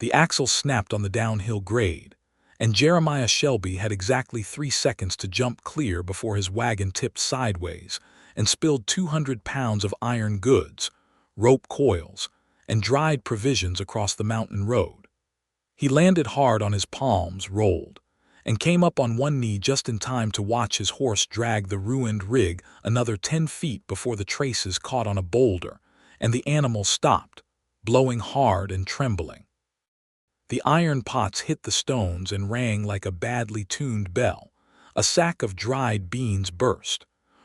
The axle snapped on the downhill grade, and Jeremiah Shelby had exactly 3 seconds to jump clear before his wagon tipped sideways and spilled 200 pounds of iron goods, rope coils, and dried provisions across the mountain road. He landed hard on his palms, rolled, and came up on one knee just in time to watch his horse drag the ruined rig another 10 feet before the traces caught on a boulder, and the animal stopped, blowing hard and trembling. The iron pots hit the stones and rang like a badly tuned bell. A sack of dried beans burst.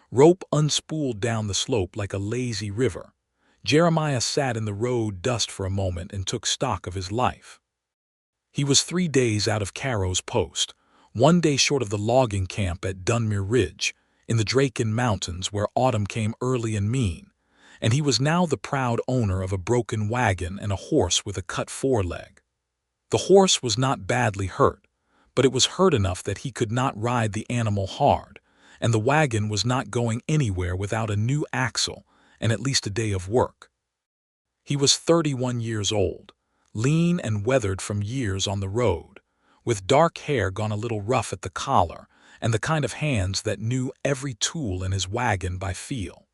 Rope unspooled down the slope like a lazy river. Jeremiah sat in the road dust for a moment and took stock of his life. He was 3 days out of Caro's post, 1 day short of the logging camp at Dunmere Ridge, in the Draken Mountains where autumn came early and mean, and he was now the proud owner of a broken wagon and a horse with a cut foreleg. The horse was not badly hurt, but it was hurt enough that he could not ride the animal hard, and the wagon was not going anywhere without a new axle and at least a day of work. He was 31 years old, lean and weathered from years on the road, with dark hair gone a little rough at the collar and the kind of hands that knew every tool in his wagon by feel.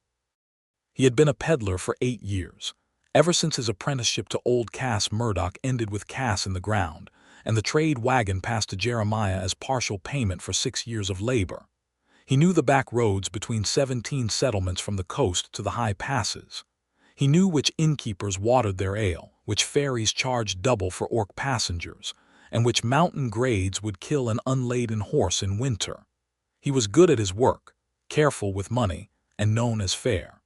He had been a peddler for 8 years, ever since his apprenticeship to old Cass Murdoch ended with Cass in the ground, and the trade wagon passed to Jeremiah as partial payment for 6 years of labor. He knew the back roads between 17 settlements from the coast to the high passes. He knew which innkeepers watered their ale, which ferries charged double for orc passengers, and which mountain grades would kill an unladen horse in winter. He was good at his work, careful with money, and known as fair.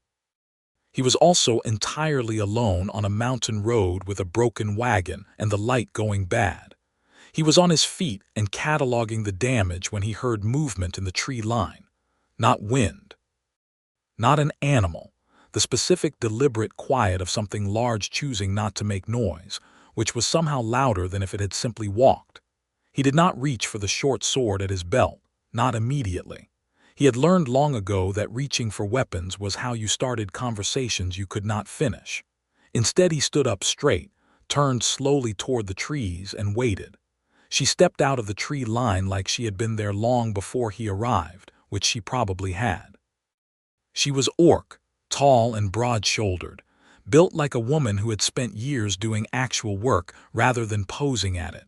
He was also entirely alone on a mountain road with a broken wagon and the light going bad. He was on his feet and cataloging the damage when he heard movement in the tree line. Not wind. Not an animal. The specific deliberate quiet of something large choosing not to make noise, which was somehow louder than if it had simply walked. He did not reach for the short sword at his belt, not immediately. He had learned long ago that reaching for weapons was how you started conversations you could not finish. Instead, he stood up straight, turned slowly toward the trees, and waited. She stepped out of the tree line like she had been there long before he arrived, which she probably had. She was orc, tall and broad-shouldered, built like a woman who had spent years doing actual work rather than posing at it.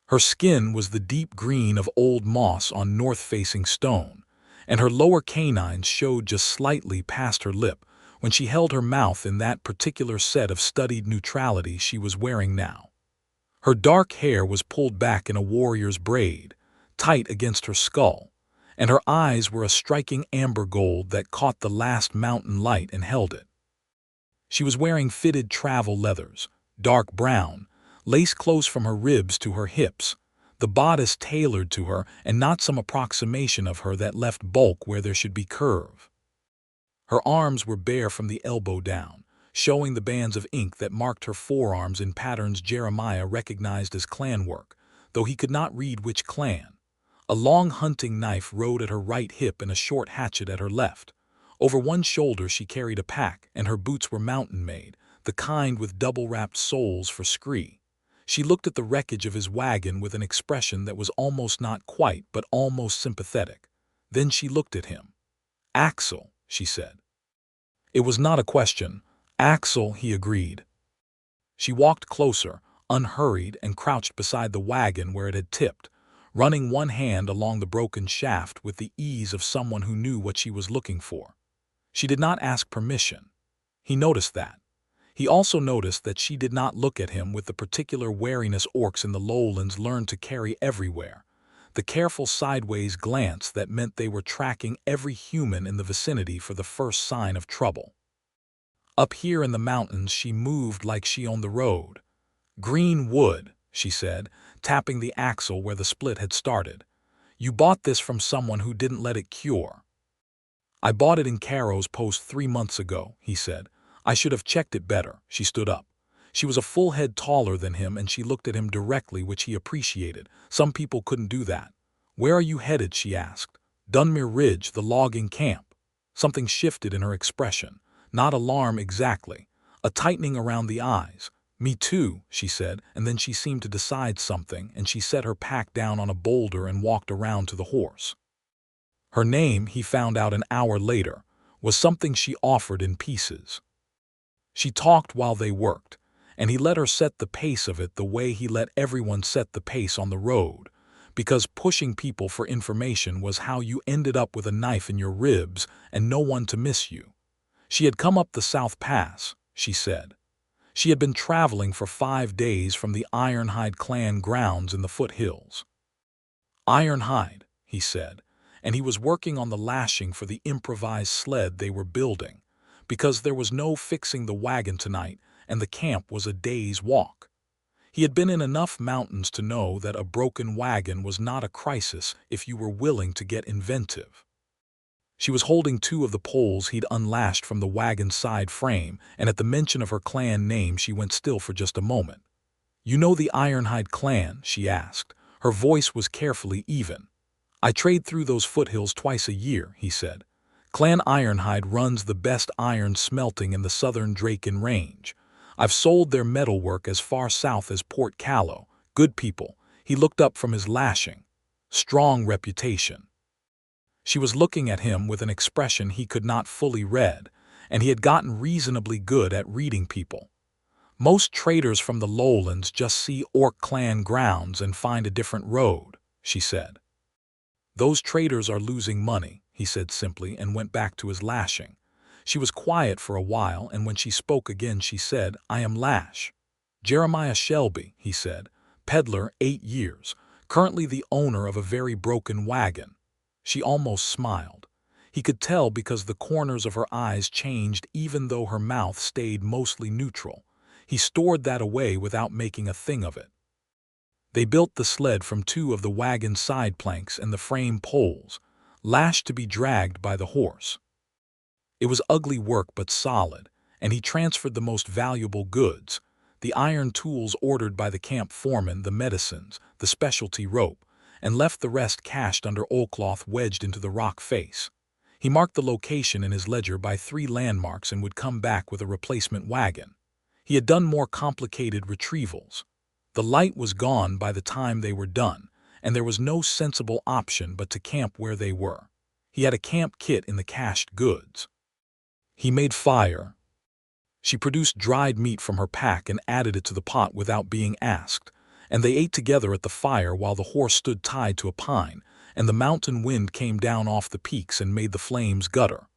Her skin was the deep green of old moss on north-facing stone, and her lower canines showed just slightly past her lip when she held her mouth in that particular set of studied neutrality she was wearing now. Her dark hair was pulled back in a warrior's braid, tight against her skull, and her eyes were a striking amber gold that caught the last mountain light and held it. She was wearing fitted travel leathers, dark brown, lace close from her ribs to her hips, the bodice tailored to her and not some approximation of her that left bulk where there should be curve. Her arms were bare from the elbow down, showing the bands of ink that marked her forearms in patterns Jeremiah recognized as clan work, though he could not read which clan. A long hunting knife rode at her right hip and a short hatchet at her left. Over one shoulder she carried a pack, and her boots were mountain-made, the kind with double-wrapped soles for scree. She looked at the wreckage of his wagon with an expression that was almost not quite but almost sympathetic. Then she looked at him. "Axel," she said. It was not a question. "Axel," he agreed. She walked closer, unhurried, and crouched beside the wagon where it had tipped, running one hand along the broken shaft with the ease of someone who knew what she was looking for. She did not ask permission. He noticed that. He also noticed that she did not look at him with the particular wariness orcs in the lowlands learned to carry everywhere, the careful sideways glance that meant they were tracking every human in the vicinity for the first sign of trouble. Up here in the mountains she moved like she owned the road. "Green wood," she said, tapping the axle where the split had started. "You bought this from someone who didn't let it cure." "I bought it in Caro's post 3 months ago," he said. "I should have checked it better." She stood up. She was a full head taller than him, and she looked at him directly, which he appreciated. Some people couldn't do that. "Where are you headed?" she asked. "Dunmere Ridge, the logging camp." Something shifted in her expression. Not alarm exactly. A tightening around the eyes. Me too, she said, and then she seemed to decide something, and she set her pack down on a boulder and walked around to the horse. Her name, he found out an hour later, was something she offered in pieces. She talked while they worked, and he let her set the pace of it the way he let everyone set the pace on the road, because pushing people for information was how you ended up with a knife in your ribs and no one to miss you. She had come up the South Pass, she said. She had been traveling for 5 days from the Ironhide clan grounds in the foothills. Ironhide, he said, and he was working on the lashing for the improvised sled they were building, because there was no fixing the wagon tonight and the camp was a day's walk. He had been in enough mountains to know that a broken wagon was not a crisis if you were willing to get inventive. She was holding 2 of the poles he'd unlashed from the wagon's side frame, and at the mention of her clan name she went still for just a moment. "You know the Ironhide clan?" she asked. Her voice was carefully even. "I trade through those foothills twice a year," he said. "Clan Ironhide runs the best iron smelting in the southern Draken Range. I've sold their metalwork as far south as Port Callow. Good people." He looked up from his lashing. "Strong reputation." She was looking at him with an expression he could not fully read, and he had gotten reasonably good at reading people. "Most traders from the lowlands just see Orc clan grounds and find a different road," she said. "Those traders are losing money," he said simply, and went back to his lashing. She was quiet for a while, and when she spoke again she said, "I am Lash. Jeremiah Shelby," he said, "peddler 8 years, currently the owner of a very broken wagon." She almost smiled. He could tell because the corners of her eyes changed even though her mouth stayed mostly neutral. He stored that away without making a thing of it. They built the sled from 2 of the wagon's side planks and the frame poles, lashed to be dragged by the horse. It was ugly work but solid, and he transferred the most valuable goods, the iron tools ordered by the camp foreman, the medicines, the specialty rope, and left the rest cached under oilcloth wedged into the rock face. He marked the location in his ledger by 3 landmarks and would come back with a replacement wagon. He had done more complicated retrievals. The light was gone by the time they were done, and there was no sensible option but to camp where they were. He had a camp kit in the cached goods. He made fire. She produced dried meat from her pack and added it to the pot without being asked, and they ate together at the fire while the horse stood tied to a pine, and the mountain wind came down off the peaks and made the flames gutter.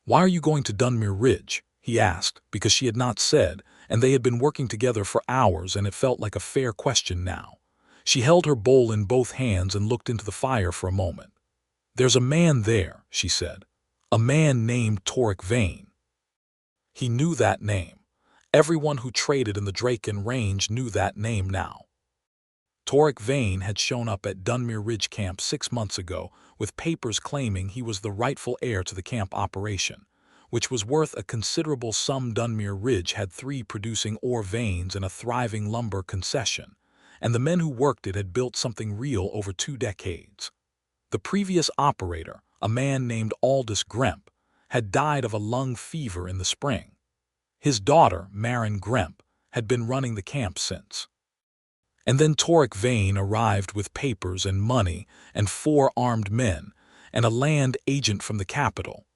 "Why are you going to Dunmere Ridge?" he asked, because she had not said, and they had been working together for hours and it felt like a fair question now. She held her bowl in both hands and looked into the fire for a moment. "There's a man there," she said. "A man named Torek Vane." He knew that name. Everyone who traded in the Draken Range knew that name now. Torek Vane had shown up at Dunmere Ridge Camp 6 months ago with papers claiming he was the rightful heir to the camp operation, which was worth a considerable sum. Dunmere Ridge had 3 producing ore veins and a thriving lumber concession, and the men who worked it had built something real over 2 decades. The previous operator, a man named Aldous Gremp, had died of a lung fever in the spring. His daughter, Marin Gremp, had been running the camp since. And then Torek Vane arrived with papers and money and 4 armed men and a land agent from the capital.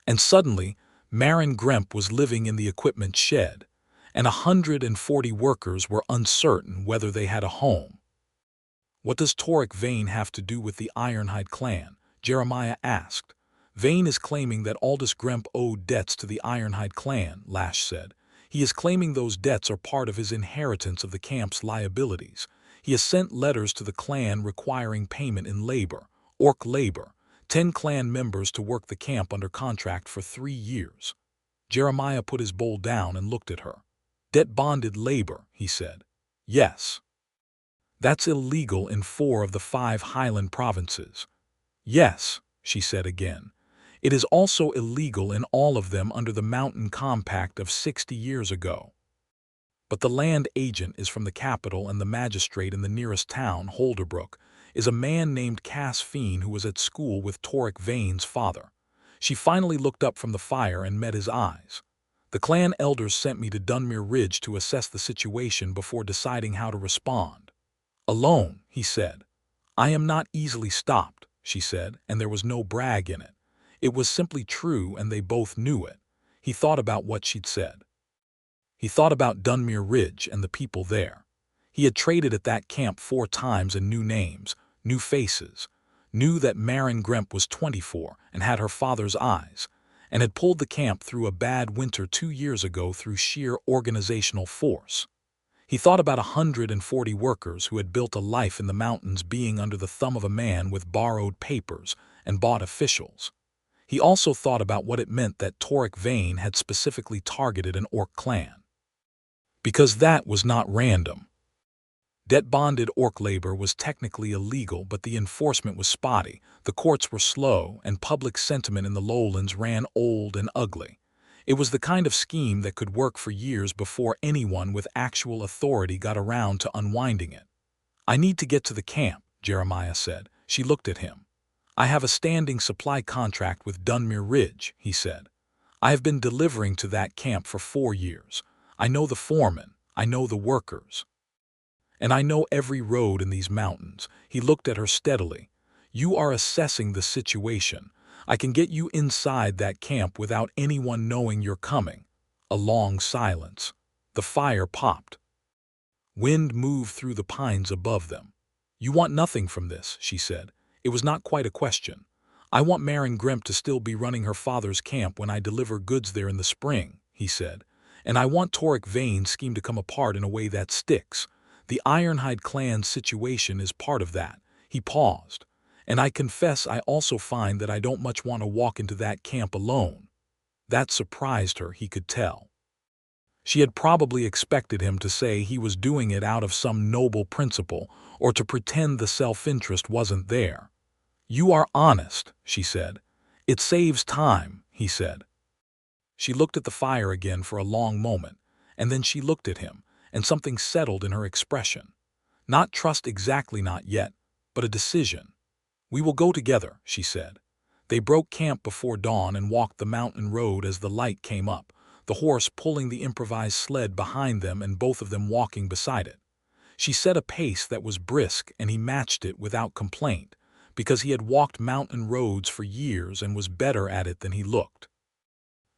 And suddenly, Marin Gremp was living in the equipment shed, and 140 workers were uncertain whether they had a home. "What does Torek Vane have to do with the Ironhide clan?" Jeremiah asked. "Vane is claiming that Aldous Gremp owed debts to the Ironhide clan," Lash said. "He is claiming those debts are part of his inheritance of the camp's liabilities. He has sent letters to the clan requiring payment in labor, orc labor, 10 clan members to work the camp under contract for 3 years. Jeremiah put his bowl down and looked at her. "Debt-bonded labor," he said. "Yes." "That's illegal in 4 of the 5 Highland provinces." "Yes," she said again. "It is also illegal in all of them under the Mountain Compact of 60 years ago." But the land agent is from the capital, and the magistrate in the nearest town, Holderbrook, is a man named Cass Fiend who was at school with Torek Vane's father. She finally looked up from the fire and met his eyes. The clan elders sent me to Dunmere Ridge to assess the situation before deciding how to respond. Alone, he said. I am not easily stopped, she said, and there was no brag in it. It was simply true, and they both knew it. He thought about what she'd said. He thought about Dunmere Ridge and the people there. He had traded at that camp 4 times and knew names, new faces, knew that Maren Gremp was 24 and had her father's eyes, and had pulled the camp through a bad winter 2 years ago through sheer organizational force. He thought about 140 workers who had built a life in the mountains being under the thumb of a man with borrowed papers and bought officials. He also thought about what it meant that Torek Vane had specifically targeted an orc clan. Because that was not random. Debt-bonded orc labor was technically illegal, but the enforcement was spotty, the courts were slow, and public sentiment in the lowlands ran old and ugly. It was the kind of scheme that could work for years before anyone with actual authority got around to unwinding it. I need to get to the camp, Jeremiah said. She looked at him. I have a standing supply contract with Dunmere Ridge, he said. I have been delivering to that camp for 4 years. I know the foreman, I know the workers. And I know every road in these mountains. He looked at her steadily. You are assessing the situation. I can get you inside that camp without anyone knowing you're coming. A long silence. The fire popped. Wind moved through the pines above them. You want nothing from this, she said. It was not quite a question. I want Maren Gremp to still be running her father's camp when I deliver goods there in the spring, he said. And I want Torek Vane's scheme to come apart in a way that sticks. The Ironhide clan's situation is part of that. He paused. And I confess I also find that I don't much want to walk into that camp alone. That surprised her, he could tell. She had probably expected him to say he was doing it out of some noble principle, or to pretend the self-interest wasn't there. You are honest, she said. It saves time, he said. She looked at the fire again for a long moment, and then she looked at him, and something settled in her expression. Not trust exactly, not yet, but a decision. We will go together, she said. They broke camp before dawn and walked the mountain road as the light came up, the horse pulling the improvised sled behind them and both of them walking beside it. She set a pace that was brisk, and he matched it without complaint, because he had walked mountain roads for years and was better at it than he looked.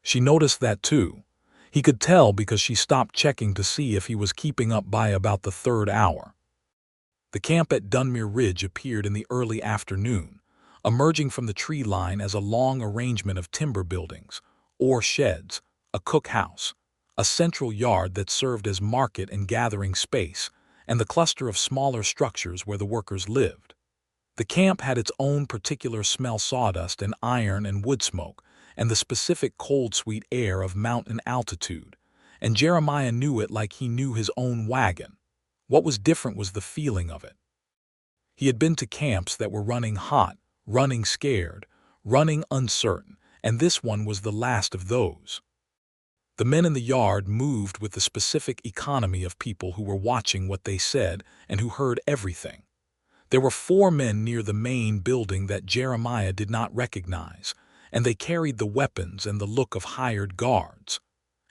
She noticed that too. He could tell because she stopped checking to see if he was keeping up by about the 3rd hour. The camp at Dunmere Ridge appeared in the early afternoon, emerging from the tree line as a long arrangement of timber buildings, ore sheds, a cookhouse, a central yard that served as market and gathering space, and the cluster of smaller structures where the workers lived. The camp had its own particular smell, sawdust and iron and wood smoke, and the specific cold, sweet air of mountain altitude, and Jeremiah knew it like he knew his own wagon. What was different was the feeling of it. He had been to camps that were running hot, running scared, running uncertain, and this one was the last of those. The men in the yard moved with the specific economy of people who were watching what they said and who heard everything. There were 4 men near the main building that Jeremiah did not recognize, and they carried the weapons and the look of hired guards.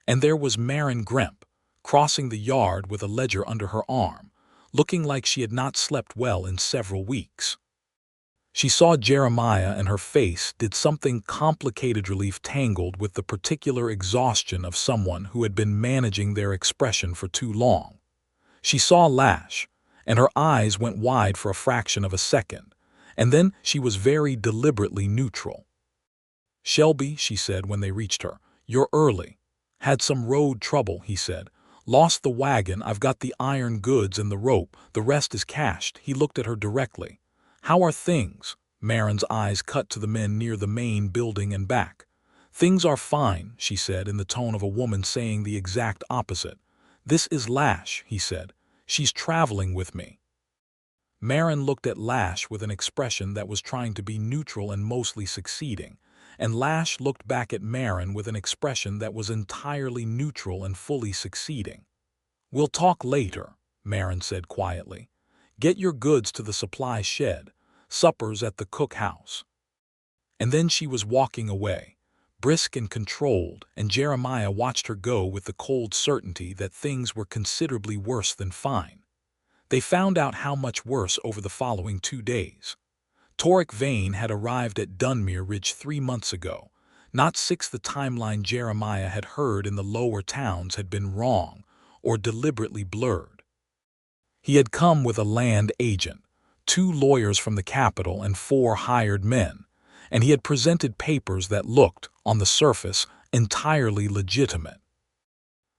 And there was Maren Gremp, crossing the yard with a ledger under her arm, looking like she had not slept well in several weeks. She saw Jeremiah and her face did something complicated, relief tangled with the particular exhaustion of someone who had been managing their expression for too long. She saw Lash, and her eyes went wide for a fraction of a second, and then she was very deliberately neutral. Shelby, she said when they reached her, you're early. Had some road trouble, he said. Lost the wagon, I've got the iron goods and the rope, the rest is cached. He looked at her directly. How are things? Maren's eyes cut to the men near the main building and back. Things are fine, she said in the tone of a woman saying the exact opposite. This is Lash, he said. She's traveling with me. Maren looked at Lash with an expression that was trying to be neutral and mostly succeeding, and Lash looked back at Maren with an expression that was entirely neutral and fully succeeding. We'll talk later, Maren said quietly. Get your goods to the supply shed. Supper's at the cookhouse. And then she was walking away, brisk and controlled, and Jeremiah watched her go with the cold certainty that things were considerably worse than fine. They found out how much worse over the following 2 days. Torek Vane had arrived at Dunmere Ridge 3 months ago. Not 6. The timeline Jeremiah had heard in the lower towns had been wrong or deliberately blurred. He had come with a land agent, 2 lawyers from the capital, and 4 hired men, and he had presented papers that looked, on the surface, entirely legitimate.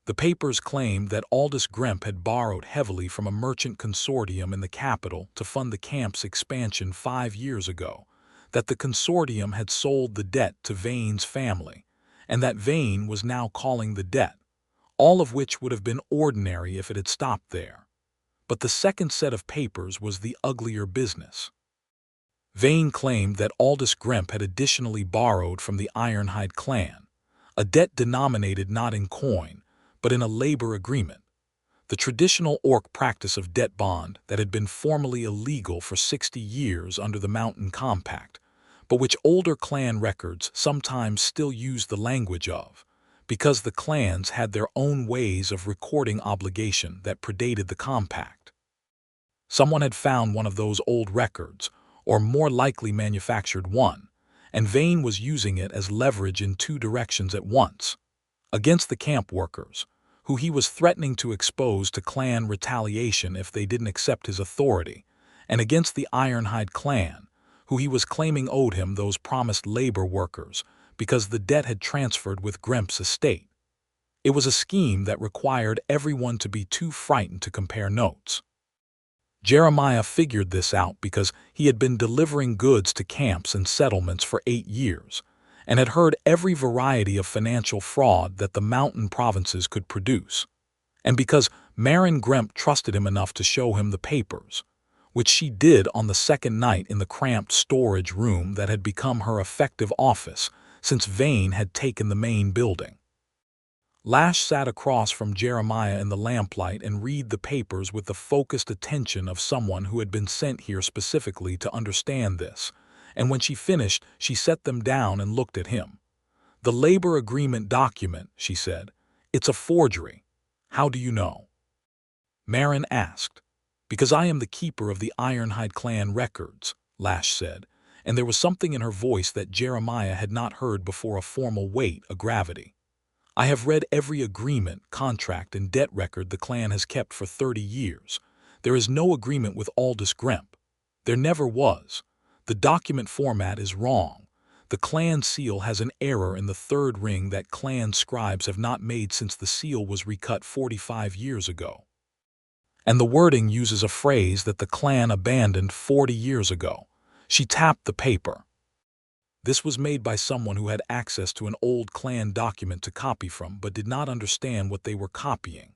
The papers claimed that Aldous Gremp had borrowed heavily from a merchant consortium in the capital to fund the camp's expansion 5 years ago, that the consortium had sold the debt to Vane's family, and that Vane was now calling the debt, all of which would have been ordinary if it had stopped there. But the second set of papers was the uglier business. Vane claimed that Aldous Gremp had additionally borrowed from the Ironhide clan, a debt denominated not in coin, but in a labor agreement, the traditional Orc practice of debt bond that had been formally illegal for 60 years under the Mountain Compact, but which older clan records sometimes still use the language of, because the clans had their own ways of recording obligation that predated the compact. Someone had found one of those old records, or more likely manufactured one, and Vane was using it as leverage in 2 directions at once. Against the camp workers, who he was threatening to expose to clan retaliation if they didn't accept his authority, and against the Ironhide clan, who he was claiming owed him those promised labor workers because the debt had transferred with Gremp's estate. It was a scheme that required everyone to be too frightened to compare notes. Jeremiah figured this out because he had been delivering goods to camps and settlements for 8 years, and had heard every variety of financial fraud that the mountain provinces could produce, and because Marin Gremp trusted him enough to show him the papers, which she did on the second night in the cramped storage room that had become her effective office since Vane had taken the main building. Lash sat across from Jeremiah in the lamplight and read the papers with the focused attention of someone who had been sent here specifically to understand this, and when she finished, she set them down and looked at him. "The labor agreement document," she said. "It's a forgery. How do you know?" Marin asked. "Because I am the keeper of the Ironhide clan records," Lash said, and there was something in her voice that Jeremiah had not heard before, a formal weight, a gravity. "I have read every agreement, contract, and debt record the clan has kept for 30 years. There is no agreement with Aldous Gremp. There never was. The document format is wrong. The clan seal has an error in the 3rd ring that clan scribes have not made since the seal was recut 45 years ago. And the wording uses a phrase that the clan abandoned 40 years ago." She tapped the paper. This was made by someone who had access to an old clan document to copy from but did not understand what they were copying.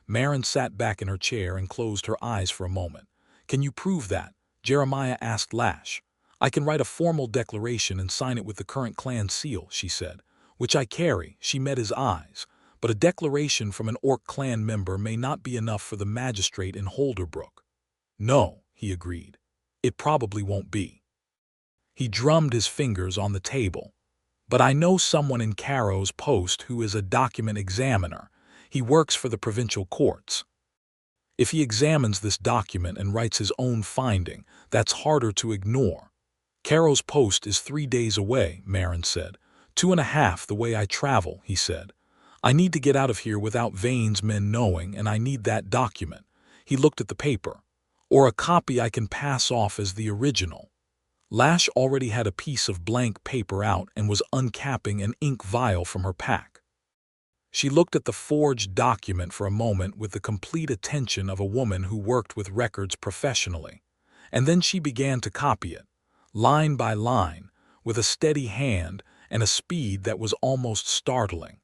Marin sat back in her chair and closed her eyes for a moment. "Can you prove that?" Jeremiah asked Lash. "I can write a formal declaration and sign it with the current clan seal," she said, "which I carry." She met his eyes. "But a declaration from an Orc clan member may not be enough for the magistrate in Holderbrook." "No," he agreed. "It probably won't be." He drummed his fingers on the table. "But I know someone in Carrow's post who is a document examiner. He works for the provincial courts. If he examines this document and writes his own finding, that's harder to ignore." "Carrow's post is 3 days away," Marin said. 2.5 the way I travel," he said. "I need to get out of here without Vane's men knowing, and I need that document." He looked at the paper. "Or a copy I can pass off as the original." Lash already had a piece of blank paper out and was uncapping an ink vial from her pack. She looked at the forged document for a moment with the complete attention of a woman who worked with records professionally, and then she began to copy it, line by line, with a steady hand and a speed that was almost startling.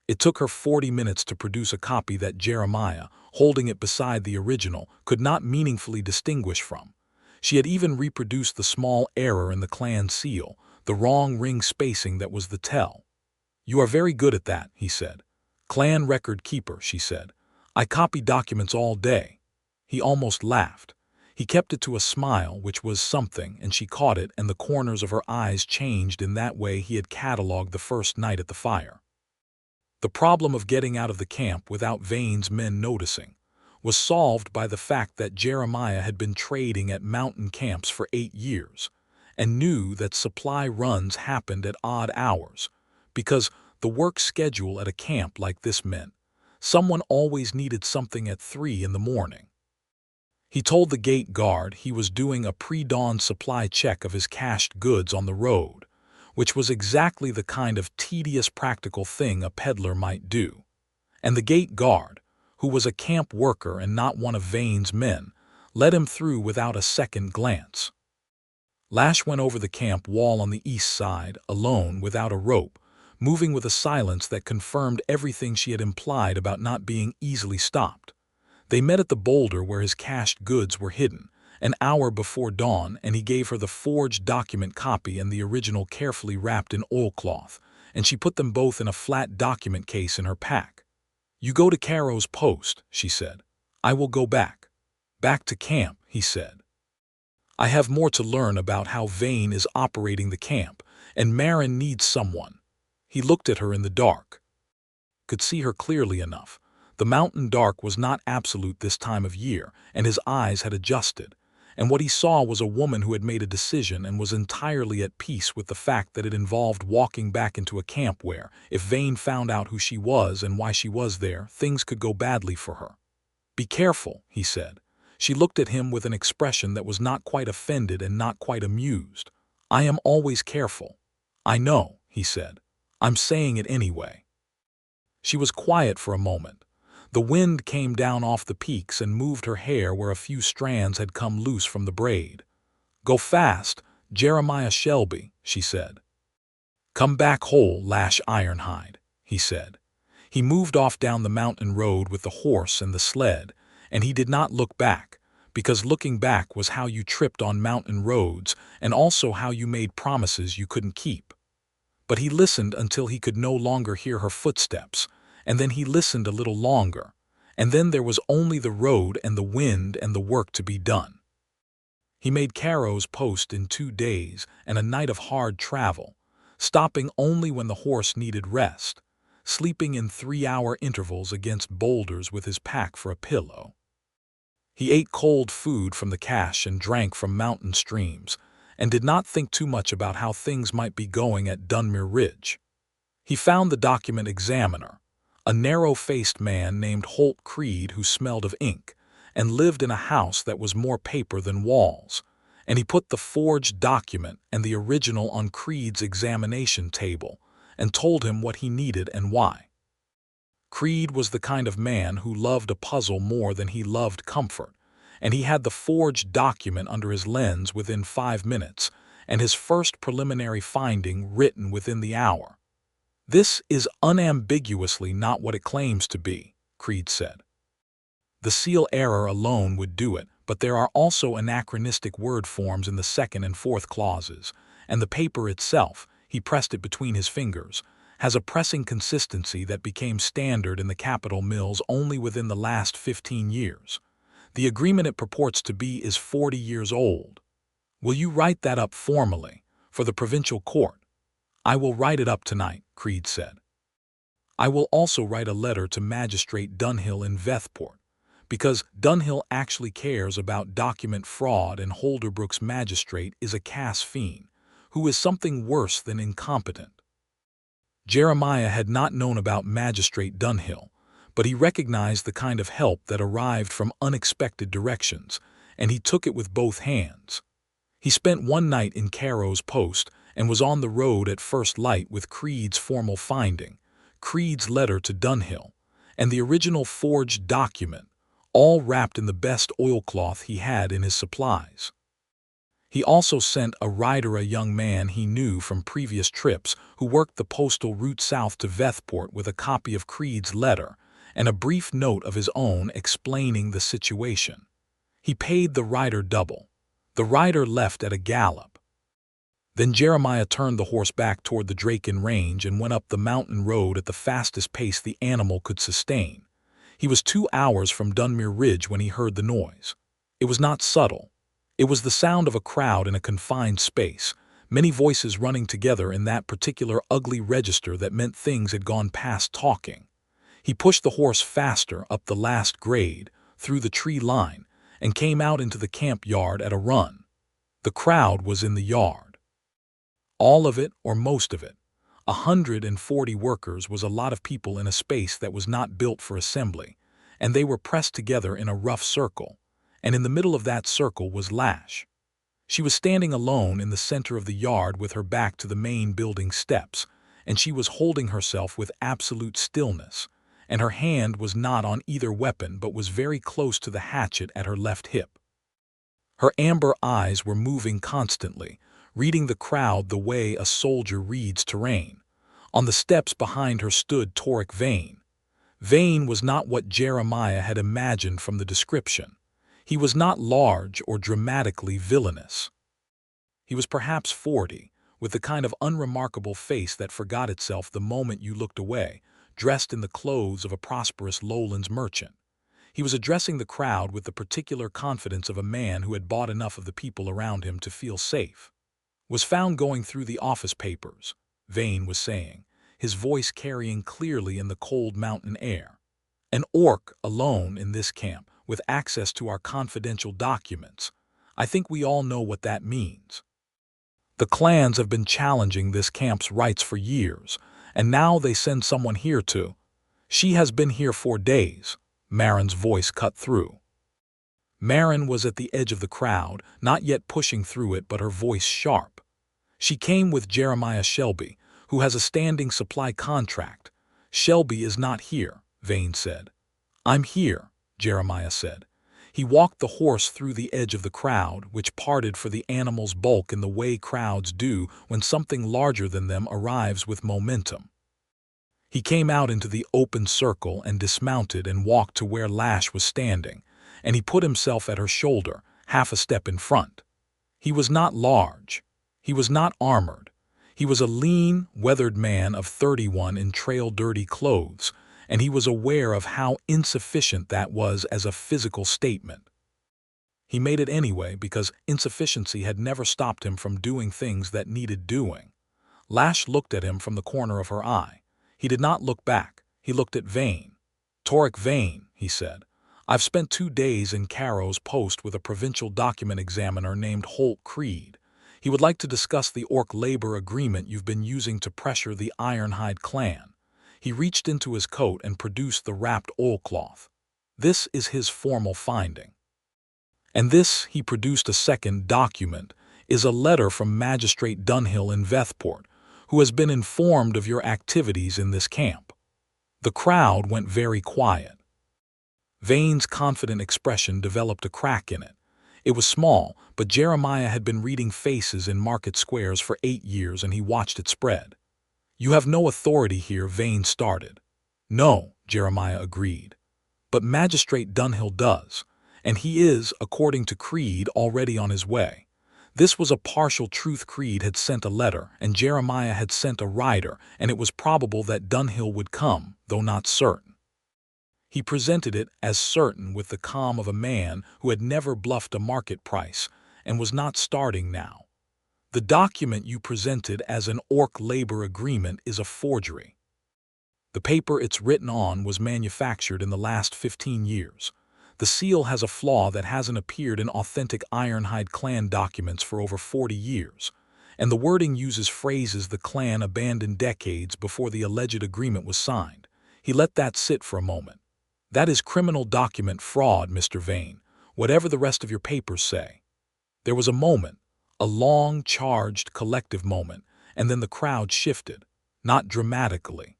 It took her 40 minutes to produce a copy that Jeremiah, holding it beside the original, could not meaningfully distinguish from. She had even reproduced the small error in the clan seal, the wrong ring spacing that was the tell. "You are very good at that," he said. "Clan record keeper," she said. "I copy documents all day." He almost laughed. He kept it to a smile, which was something, and she caught it, and the corners of her eyes changed in that way he had catalogued the first night at the fire. The problem of getting out of the camp without Vane's men noticing was solved by the fact that Jeremiah had been trading at mountain camps for 8 years and knew that supply runs happened at odd hours, because the work schedule at a camp like this meant someone always needed something at 3 in the morning. He told the gate guard he was doing a pre-dawn supply check of his cached goods on the road, which was exactly the kind of tedious practical thing a peddler might do. And the gate guard, who was a camp worker and not one of Vane's men, let him through without a second glance. Lash went over the camp wall on the east side, alone, without a rope, moving with a silence that confirmed everything she had implied about not being easily stopped. They met at the boulder where his cached goods were hidden, an hour before dawn, and he gave her the forged document copy and the original carefully wrapped in oilcloth, and she put them both in a flat document case in her pack. "You go to Caro's post," she said. "I will go back." "Back to camp," he said. "I have more to learn about how Vane is operating the camp, and Marin needs someone." He looked at her in the dark. Could see her clearly enough. The mountain dark was not absolute this time of year, and his eyes had adjusted, and what he saw was a woman who had made a decision and was entirely at peace with the fact that it involved walking back into a camp where, if Vane found out who she was and why she was there, things could go badly for her. "Be careful," he said. She looked at him with an expression that was not quite offended and not quite amused. "I am always careful." "I know," he said. "I'm saying it anyway." She was quiet for a moment. The wind came down off the peaks and moved her hair where a few strands had come loose from the braid. "Go fast, Jeremiah Shelby," she said. "Come back whole, Lash Ironhide," he said. He moved off down the mountain road with the horse and the sled, and he did not look back, because looking back was how you tripped on mountain roads and also how you made promises you couldn't keep. But he listened until he could no longer hear her footsteps, and then he listened a little longer, and then there was only the road and the wind and the work to be done. He made Caro's post in 2 days and a night of hard travel, stopping only when the horse needed rest, sleeping in 3-hour intervals against boulders with his pack for a pillow. He ate cold food from the cache and drank from mountain streams, and did not think too much about how things might be going at Dunmere Ridge. He found the document examiner, a narrow-faced man named Holt Creed who smelled of ink and lived in a house that was more paper than walls, and he put the forged document and the original on Creed's examination table and told him what he needed and why. Creed was the kind of man who loved a puzzle more than he loved comfort, and he had the forged document under his lens within 5 minutes and his first preliminary finding written within the hour. "This is unambiguously not what it claims to be," Creed said. "The seal error alone would do it, but there are also anachronistic word forms in the 2nd and 4th clauses, and the paper itself," he pressed it between his fingers, "has a pressing consistency that became standard in the capital mills only within the last 15 years. The agreement it purports to be is 40 years old. Will you write that up formally, for the provincial court?" "I will write it up tonight," Creed said. "I will also write a letter to Magistrate Dunhill in Vethport, because Dunhill actually cares about document fraud and Holderbrook's magistrate is a Cass fiend, who is something worse than incompetent." Jeremiah had not known about Magistrate Dunhill, but he recognized the kind of help that arrived from unexpected directions, and he took it with both hands. He spent one night in Caro's post and was on the road at first light with Creed's formal finding, Creed's letter to Dunhill, and the original forged document, all wrapped in the best oilcloth he had in his supplies. He also sent a rider, a young man he knew from previous trips who worked the postal route south to Vethport, with a copy of Creed's letter and a brief note of his own explaining the situation. He paid the rider double. The rider left at a gallop. Then Jeremiah turned the horse back toward the Draken Range and went up the mountain road at the fastest pace the animal could sustain. He was 2 hours from Dunmere Ridge when he heard the noise. It was not subtle. It was the sound of a crowd in a confined space, many voices running together in that particular ugly register that meant things had gone past talking. He pushed the horse faster up the last grade, through the tree line, and came out into the camp yard at a run. The crowd was in the yard. All of it or most of it. 140 workers was a lot of people in a space that was not built for assembly, and they were pressed together in a rough circle, and in the middle of that circle was Lash. She was standing alone in the center of the yard with her back to the main building steps, and she was holding herself with absolute stillness, and her hand was not on either weapon but was very close to the hatchet at her left hip. Her amber eyes were moving constantly, reading the crowd the way a soldier reads terrain. On the steps behind her stood Torek Vane. Vane was not what Jeremiah had imagined from the description. He was not large or dramatically villainous. He was perhaps 40, with the kind of unremarkable face that forgot itself the moment you looked away, dressed in the clothes of a prosperous lowlands merchant. He was addressing the crowd with the particular confidence of a man who had bought enough of the people around him to feel safe. Was found going through the office papers, Vane was saying, his voice carrying clearly in the cold mountain air. An orc alone in this camp, with access to our confidential documents. I think we all know what that means. The clans have been challenging this camp's rights for years, and now they send someone here to. She has been here 4 days, Marin's voice cut through. Marin was at the edge of the crowd, not yet pushing through it but her voice sharp. She came with Jeremiah Shelby, who has a standing supply contract. Shelby is not here, Vane said. I'm here, Jeremiah said. He walked the horse through the edge of the crowd, which parted for the animal's bulk in the way crowds do when something larger than them arrives with momentum. He came out into the open circle and dismounted and walked to where Lash was standing, and he put himself at her shoulder, half a step in front. He was not large. He was not armored. He was a lean, weathered man of 31 in trail-dirty clothes, and he was aware of how insufficient that was as a physical statement. He made it anyway because insufficiency had never stopped him from doing things that needed doing. Lash looked at him from the corner of her eye. He did not look back. He looked at Vane. Torek Vane, he said. I've spent 2 days in Caro's post with a provincial document examiner named Holt Creed. He would like to discuss the orc labor agreement you've been using to pressure the Ironhide clan. He reached into his coat and produced the wrapped oilcloth. This is his formal finding. And this, he produced a second document, is a letter from Magistrate Dunhill in Vethport, who has been informed of your activities in this camp. The crowd went very quiet. Vane's confident expression developed a crack in it. It was small, but Jeremiah had been reading faces in market squares for 8 years and he watched it spread. You have no authority here, Vane started. No, Jeremiah agreed. But Magistrate Dunhill does, and he is, according to Creed, already on his way. This was a partial truth. Creed had sent a letter, and Jeremiah had sent a rider, and it was probable that Dunhill would come, though not certain. He presented it as certain with the calm of a man who had never bluffed a market price, and was not starting now. The document you presented as an orc labor agreement is a forgery. The paper it's written on was manufactured in the last 15 years. The seal has a flaw that hasn't appeared in authentic Ironhide clan documents for over 40 years, and the wording uses phrases the clan abandoned decades before the alleged agreement was signed. He let that sit for a moment. That is criminal document fraud, Mr. Vane, whatever the rest of your papers say. There was a moment, a long, charged, collective moment, and then the crowd shifted, not dramatically.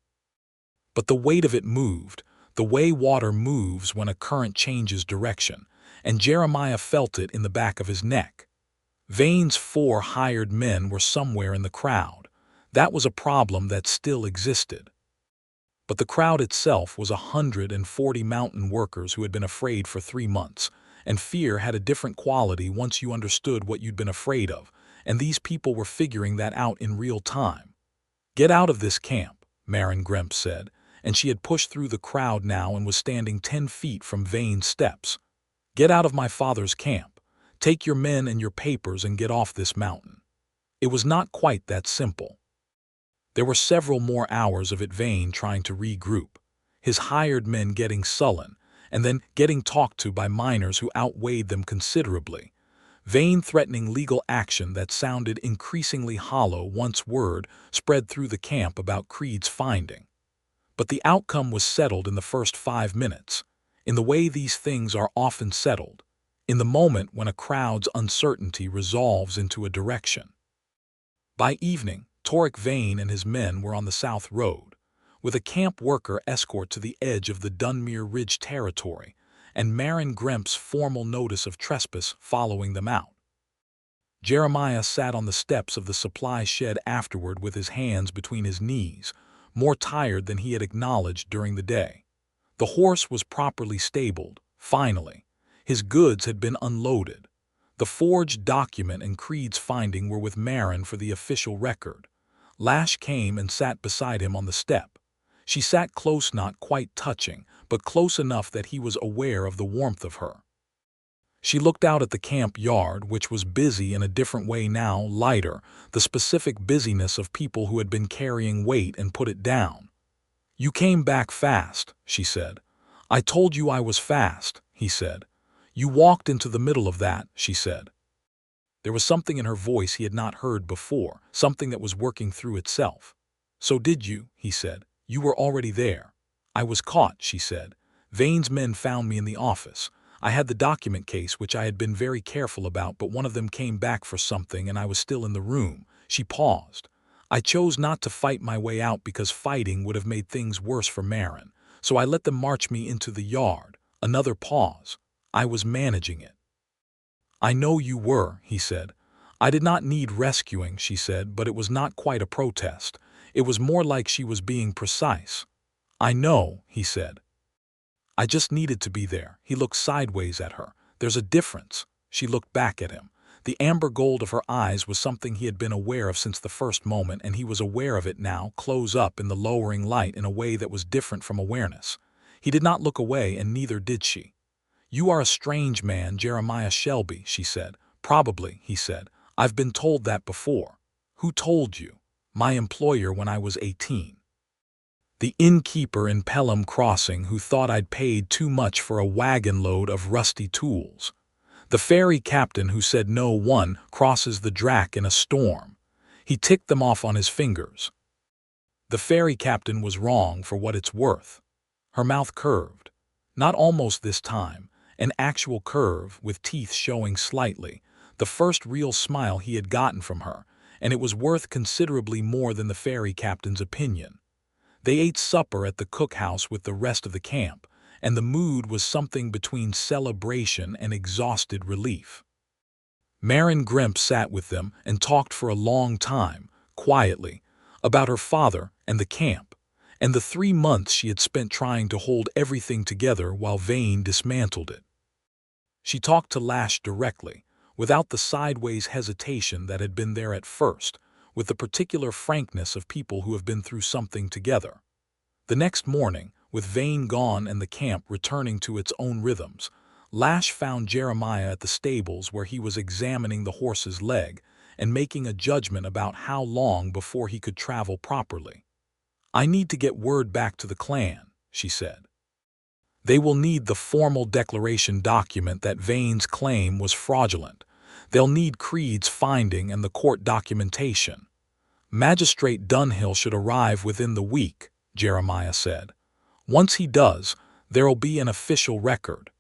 But the weight of it moved, the way water moves when a current changes direction, and Jeremiah felt it in the back of his neck. Vane's 4 hired men were somewhere in the crowd. That was a problem that still existed. But the crowd itself was 140 mountain workers who had been afraid for 3 months, and fear had a different quality once you understood what you'd been afraid of, and these people were figuring that out in real time. Get out of this camp, Marin Gremp said, and she had pushed through the crowd now and was standing 10 feet from Vane's steps. Get out of my father's camp. Take your men and your papers and get off this mountain. It was not quite that simple. There were several more hours of it Vane trying to regroup, his hired men getting sullen, and then getting talked to by miners who outweighed them considerably. Vane threatening legal action that sounded increasingly hollow once word spread through the camp about Creed's finding. But the outcome was settled in the first 5 minutes, in the way these things are often settled, in the moment when a crowd's uncertainty resolves into a direction. By evening, Torek Vane and his men were on the South Road, with a camp worker escort to the edge of the Dunmere Ridge territory, and Marin Gremp's formal notice of trespass following them out. Jeremiah sat on the steps of the supply shed afterward with his hands between his knees, more tired than he had acknowledged during the day. The horse was properly stabled, finally. His goods had been unloaded. The forged document and Creed's finding were with Marin for the official record. Lash came and sat beside him on the step. She sat close, not quite touching, but close enough that he was aware of the warmth of her. She looked out at the camp yard, which was busy in a different way now, lighter, the specific busyness of people who had been carrying weight and put it down. "You came back fast," she said. "I told you I was fast," he said. "You walked into the middle of that," she said. There was something in her voice he had not heard before, something that was working through itself. "So did you," he said. "You were already there." "I was caught," she said. "Vane's men found me in the office. I had the document case, which I had been very careful about, but one of them came back for something and I was still in the room." She paused. "I chose not to fight my way out because fighting would have made things worse for Marin, so I let them march me into the yard." Another pause. "I was managing it." "I know you were," he said. "I did not need rescuing," she said, but it was not quite a protest. It was more like she was being precise. "I know," he said. "I just needed to be there." He looked sideways at her. "There's a difference." She looked back at him. The amber gold of her eyes was something he had been aware of since the first moment, and he was aware of it now, close up in the lowering light in a way that was different from awareness. He did not look away, and neither did she. "You are a strange man, Jeremiah Shelby," she said. "Probably," he said. "I've been told that before." "Who told you?" "My employer when I was 18. The innkeeper in Pelham Crossing who thought I'd paid too much for a wagon load of rusty tools. The ferry captain who said no one crosses the Drac in a storm. He ticked them off on his fingers. The ferry captain was wrong for what it's worth." Her mouth curved. Not almost this time, an actual curve with teeth showing slightly, the first real smile he had gotten from her, and it was worth considerably more than the ferry captain's opinion. They ate supper at the cookhouse with the rest of the camp, and the mood was something between celebration and exhausted relief. Marin Gremp sat with them and talked for a long time, quietly, about her father and the camp, and the 3 months she had spent trying to hold everything together while Vane dismantled it. She talked to Lash directly, without the sideways hesitation that had been there at first, with the particular frankness of people who have been through something together. The next morning, with Vane gone and the camp returning to its own rhythms, Lash found Jeremiah at the stables where he was examining the horse's leg and making a judgment about how long before he could travel properly. "I need to get word back to the clan," she said. "They will need the formal declaration document that Vane's claim was fraudulent. They'll need Creed's finding and the court documentation. Magistrate Dunhill should arrive within the week," Jeremiah said. "Once he does, there'll be an official record."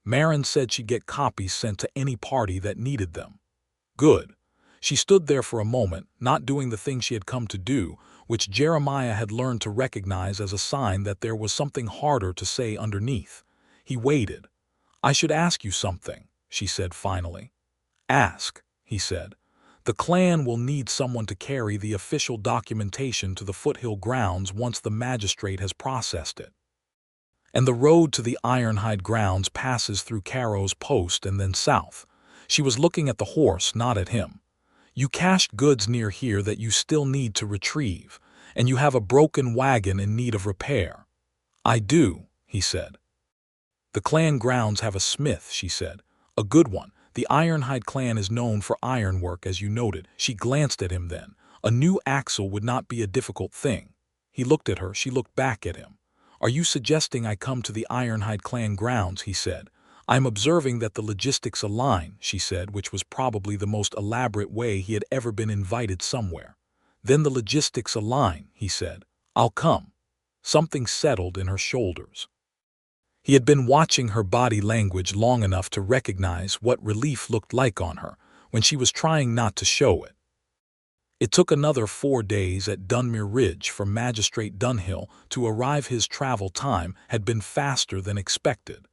Marin said she'd get copies sent to any party that needed them. Good. She stood there for a moment, not doing the thing she had come to do, which Jeremiah had learned to recognize as a sign that there was something harder to say underneath. He waited. "I should ask you something," she said finally. "Ask," he said. "The clan will need someone to carry the official documentation to the foothill grounds once the magistrate has processed it. And the road to the Ironhide grounds passes through Carrow's Post and then south." She was looking at the horse, not at him. "You cached goods near here that you still need to retrieve, and you have a broken wagon in need of repair." "I do," he said. "The clan grounds have a smith," she said. "A good one. The Ironhide clan is known for ironwork, as you noted. She glanced at him then. A new axle would not be a difficult thing. He looked at her, she looked back at him. Are you suggesting I come to the Ironhide clan grounds? He said. I'm observing that the logistics align, she said, which was probably the most elaborate way he had ever been invited somewhere. Then the logistics align, he said. I'll come. Something settled in her shoulders. He had been watching her body language long enough to recognize what relief looked like on her when she was trying not to show it. It took another 4 days at Dunmere Ridge for Magistrate Dunhill to arrive. His travel time had been faster than expected,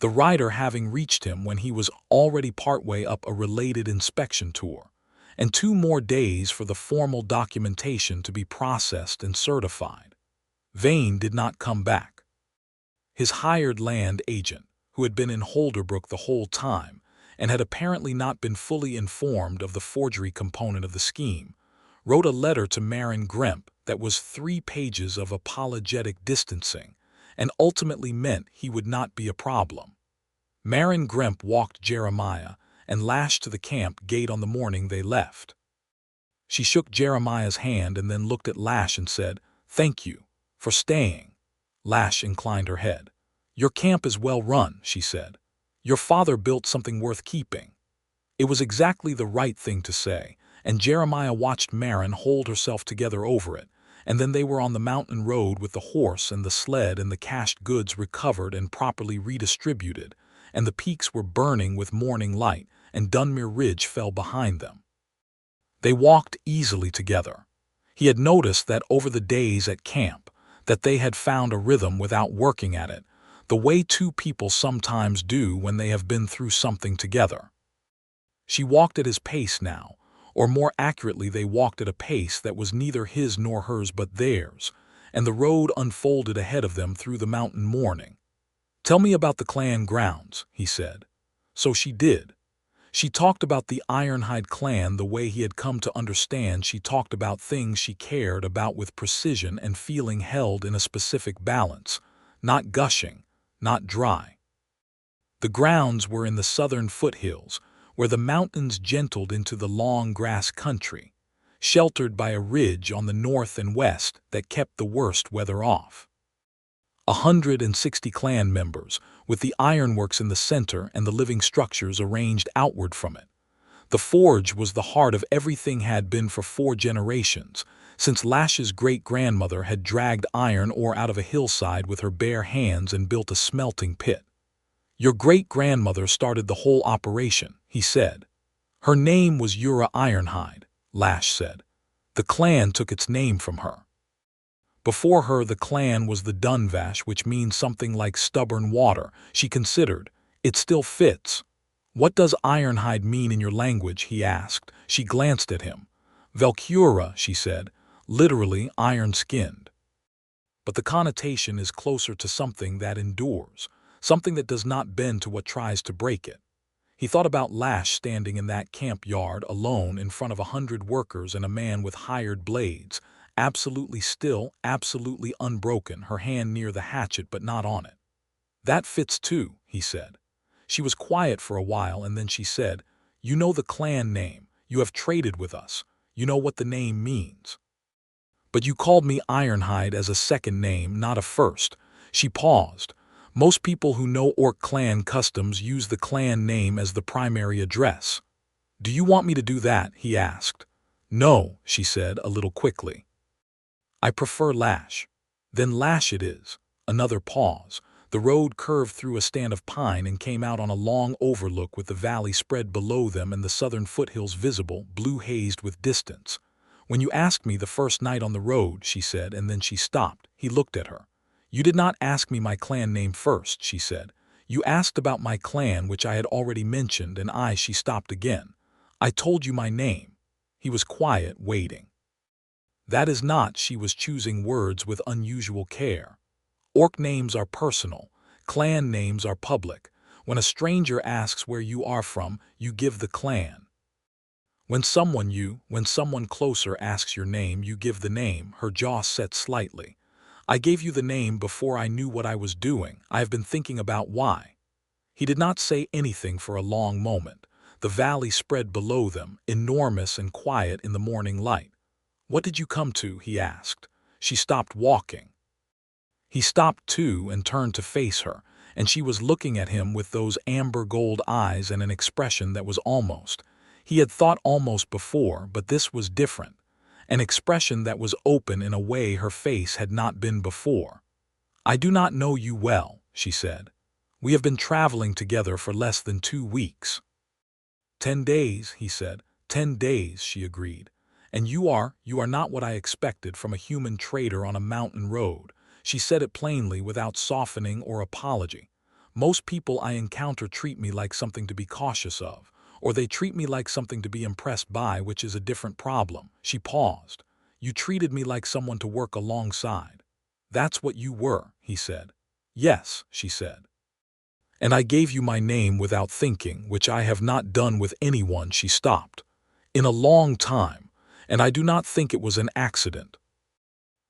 the rider having reached him when he was already partway up a related inspection tour, and 2 more days for the formal documentation to be processed and certified. Vane did not come back. His hired land agent, who had been in Holderbrook the whole time and had apparently not been fully informed of the forgery component of the scheme, wrote a letter to Marin Gremp that was 3 pages of apologetic distancing and ultimately meant he would not be a problem. Marin Gremp walked Jeremiah and Lash to the camp gate on the morning they left. She shook Jeremiah's hand and then looked at Lash and said, "Thank you for staying." Lash inclined her head. "Your camp is well run," she said. "Your father built something worth keeping." It was exactly the right thing to say, and Jeremiah watched Marin hold herself together over it, and then they were on the mountain road with the horse and the sled and the cached goods recovered and properly redistributed, and the peaks were burning with morning light, and Dunmere Ridge fell behind them. They walked easily together. He had noticed that over the days at camp, that they had found a rhythm without working at it, the way 2 people sometimes do when they have been through something together. She walked at his pace now, or more accurately they walked at a pace that was neither his nor hers but theirs, and the road unfolded ahead of them through the mountain morning. "Tell me about the clan grounds," he said. So she did. She talked about the Ironhide clan the way he had come to understand. She talked about things she cared about with precision and feeling held in a specific balance, not gushing, not dry. The grounds were in the southern foothills, where the mountains gentled into the long grass country, sheltered by a ridge on the north and west that kept the worst weather off. 160 clan members, with the ironworks in the center and the living structures arranged outward from it. The forge was the heart of everything, had been for 4 generations, since Lash's great-grandmother had dragged iron ore out of a hillside with her bare hands and built a smelting pit. "Your great-grandmother started the whole operation," he said. "Her name was Ironhide," Lash said. "The clan took its name from her. Before her the clan was the Dunvash, which means something like stubborn water." She considered. "It still fits." "What does Ironhide mean in your language?" he asked. She glanced at him. "Velcura," she said, "literally iron-skinned. But the connotation is closer to something that endures, something that does not bend to what tries to break it." He thought about Lash standing in that camp yard alone in front of 100 workers and a man with hired blades, absolutely still, absolutely unbroken, her hand near the hatchet but not on it. "That fits too," he said. She was quiet for a while and then she said, "You know the clan name. You have traded with us. You know what the name means. But you called me Ironhide as a second name, not a first." She paused. "Most people who know Orc clan customs use the clan name as the primary address." "Do you want me to do that?" he asked. "No," she said a little quickly. "I prefer Lash." "Then Lash it is." Another pause. The road curved through a stand of pine and came out on a long overlook with the valley spread below them and the southern foothills visible, blue-hazed with distance. "When you asked me the first night on the road," she said, and then she stopped. He looked at her. "You did not ask me my clan name first," she said. "You asked about my clan, which I had already mentioned, and she stopped again. "I told you my name." He was quiet, waiting. "That is not," she was choosing words with unusual care. "Orc names are personal. Clan names are public. When a stranger asks where you are from, you give the clan. When someone closer asks your name, you give the name." Her jaw set slightly. "I gave you the name before I knew what I was doing. I have been thinking about why." He did not say anything for a long moment. The valley spread below them, enormous and quiet in the morning light. "What did you come to?" he asked. She stopped walking. He stopped too and turned to face her, and she was looking at him with those amber gold eyes and an expression that was almost. He had thought almost before, but this was different. An expression that was open in a way her face had not been before. "I do not know you well," she said. "We have been traveling together for less than 2 weeks." 10 days, he said. 10 days, she agreed. "And you are not what I expected from a human trader on a mountain road." She said it plainly without softening or apology. "Most people I encounter treat me like something to be cautious of, or they treat me like something to be impressed by, which is a different problem." She paused. "You treated me like someone to work alongside." "That's what you were," he said. "Yes," she said. "And I gave you my name without thinking, which I have not done with anyone." She stopped. "In a long time, and I do not think it was an accident."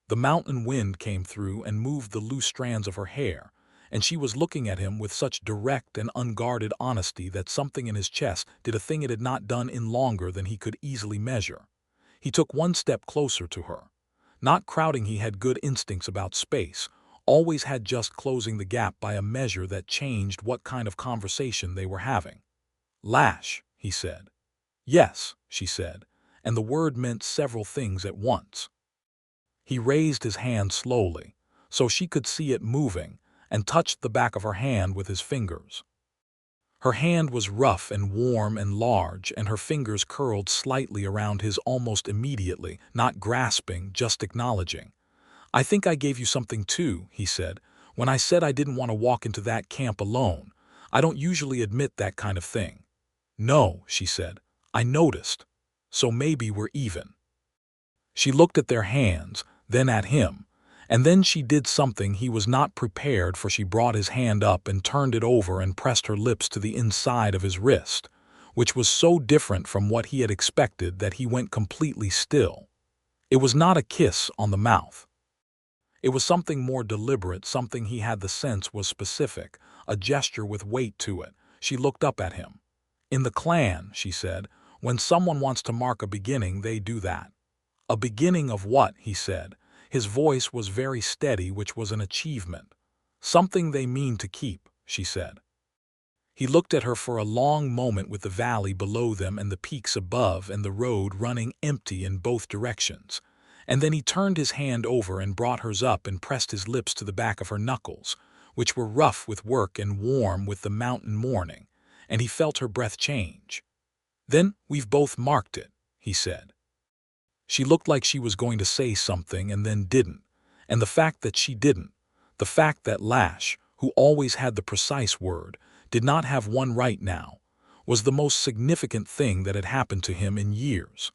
The mountain wind came through and moved the loose strands of her hair, and she was looking at him with such direct and unguarded honesty that something in his chest did a thing it had not done in longer than he could easily measure. He took one step closer to her. Not crowding, he had good instincts about space, always had just closing the gap by a measure that changed what kind of conversation they were having. "Lash," he said. "Yes," she said, and the word meant several things at once. He raised his hand slowly, so she could see it moving, and touched the back of her hand with his fingers. Her hand was rough and warm and large, and her fingers curled slightly around his almost immediately, not grasping, just acknowledging. "I think I gave you something too," he said, "when I said I didn't want to walk into that camp alone. I don't usually admit that kind of thing." "No," she said, "I noticed. So maybe we're even." She looked at their hands, then at him, and then she did something he was not prepared for. She brought his hand up and turned it over and pressed her lips to the inside of his wrist, which was so different from what he had expected that he went completely still. It was not a kiss on the mouth. It was something more deliberate, something he had the sense was specific, a gesture with weight to it. She looked up at him. "In the clan," she said, "when someone wants to mark a beginning, they do that." "A beginning of what?" he said. His voice was very steady, which was an achievement. "Something they mean to keep," she said. He looked at her for a long moment, with the valley below them and the peaks above and the road running empty in both directions. And then he turned his hand over and brought hers up and pressed his lips to the back of her knuckles, which were rough with work and warm with the mountain morning, and he felt her breath change. "Then we've both marked it," he said. She looked like she was going to say something and then didn't, and the fact that she didn't, the fact that Lash, who always had the precise word, did not have one right now, was the most significant thing that had happened to him in years.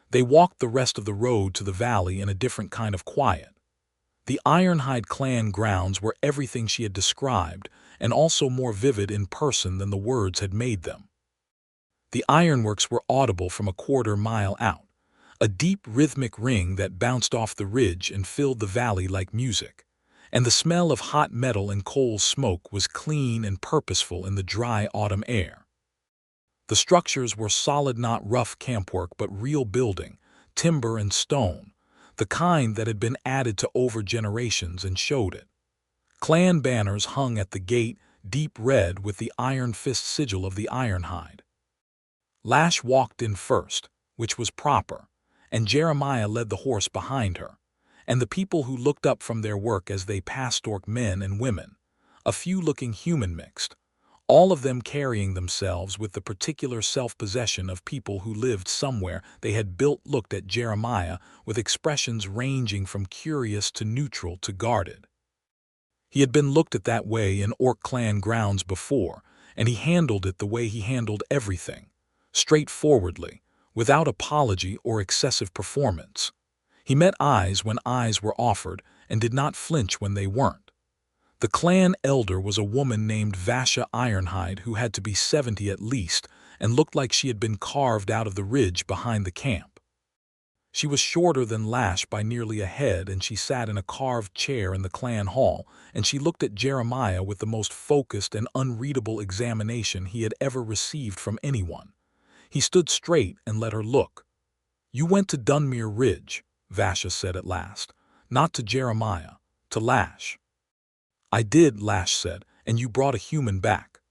They walked the rest of the road to the valley in a different kind of quiet. The Ironhide clan grounds were everything she had described, and also more vivid in person than the words had made them. The ironworks were audible from a quarter-mile out, a deep rhythmic ring that bounced off the ridge and filled the valley like music, and the smell of hot metal and coal smoke was clean and purposeful in the dry autumn air. The structures were solid, not rough campwork, but real building, timber and stone, the kind that had been added to over generations and showed it. Clan banners hung at the gate, deep red with the iron fist sigil of the Ironhide. Lash walked in first, which was proper, and Jeremiah led the horse behind her, and the people who looked up from their work as they passed orc men and women, a few looking human mixed, all of them carrying themselves with the particular self-possession of people who lived somewhere they had built, looked at Jeremiah with expressions ranging from curious to neutral to guarded. He had been looked at that way in orc clan grounds before, and he handled it the way he handled everything, straightforwardly, without apology or excessive performance. He met eyes when eyes were offered and did not flinch when they weren't. The clan elder was a woman named Lash Ironhide, who had to be 70 at least and looked like she had been carved out of the ridge behind the camp. She was shorter than Lash by nearly a head, and she sat in a carved chair in the clan hall, and she looked at Jeremiah with the most focused and unreadable examination he had ever received from anyone. He stood straight and let her look. "You went to Dunmere Ridge," Vasha said at last. "Not to Jeremiah, to Lash." "I did," Lash said, "and you brought a human back."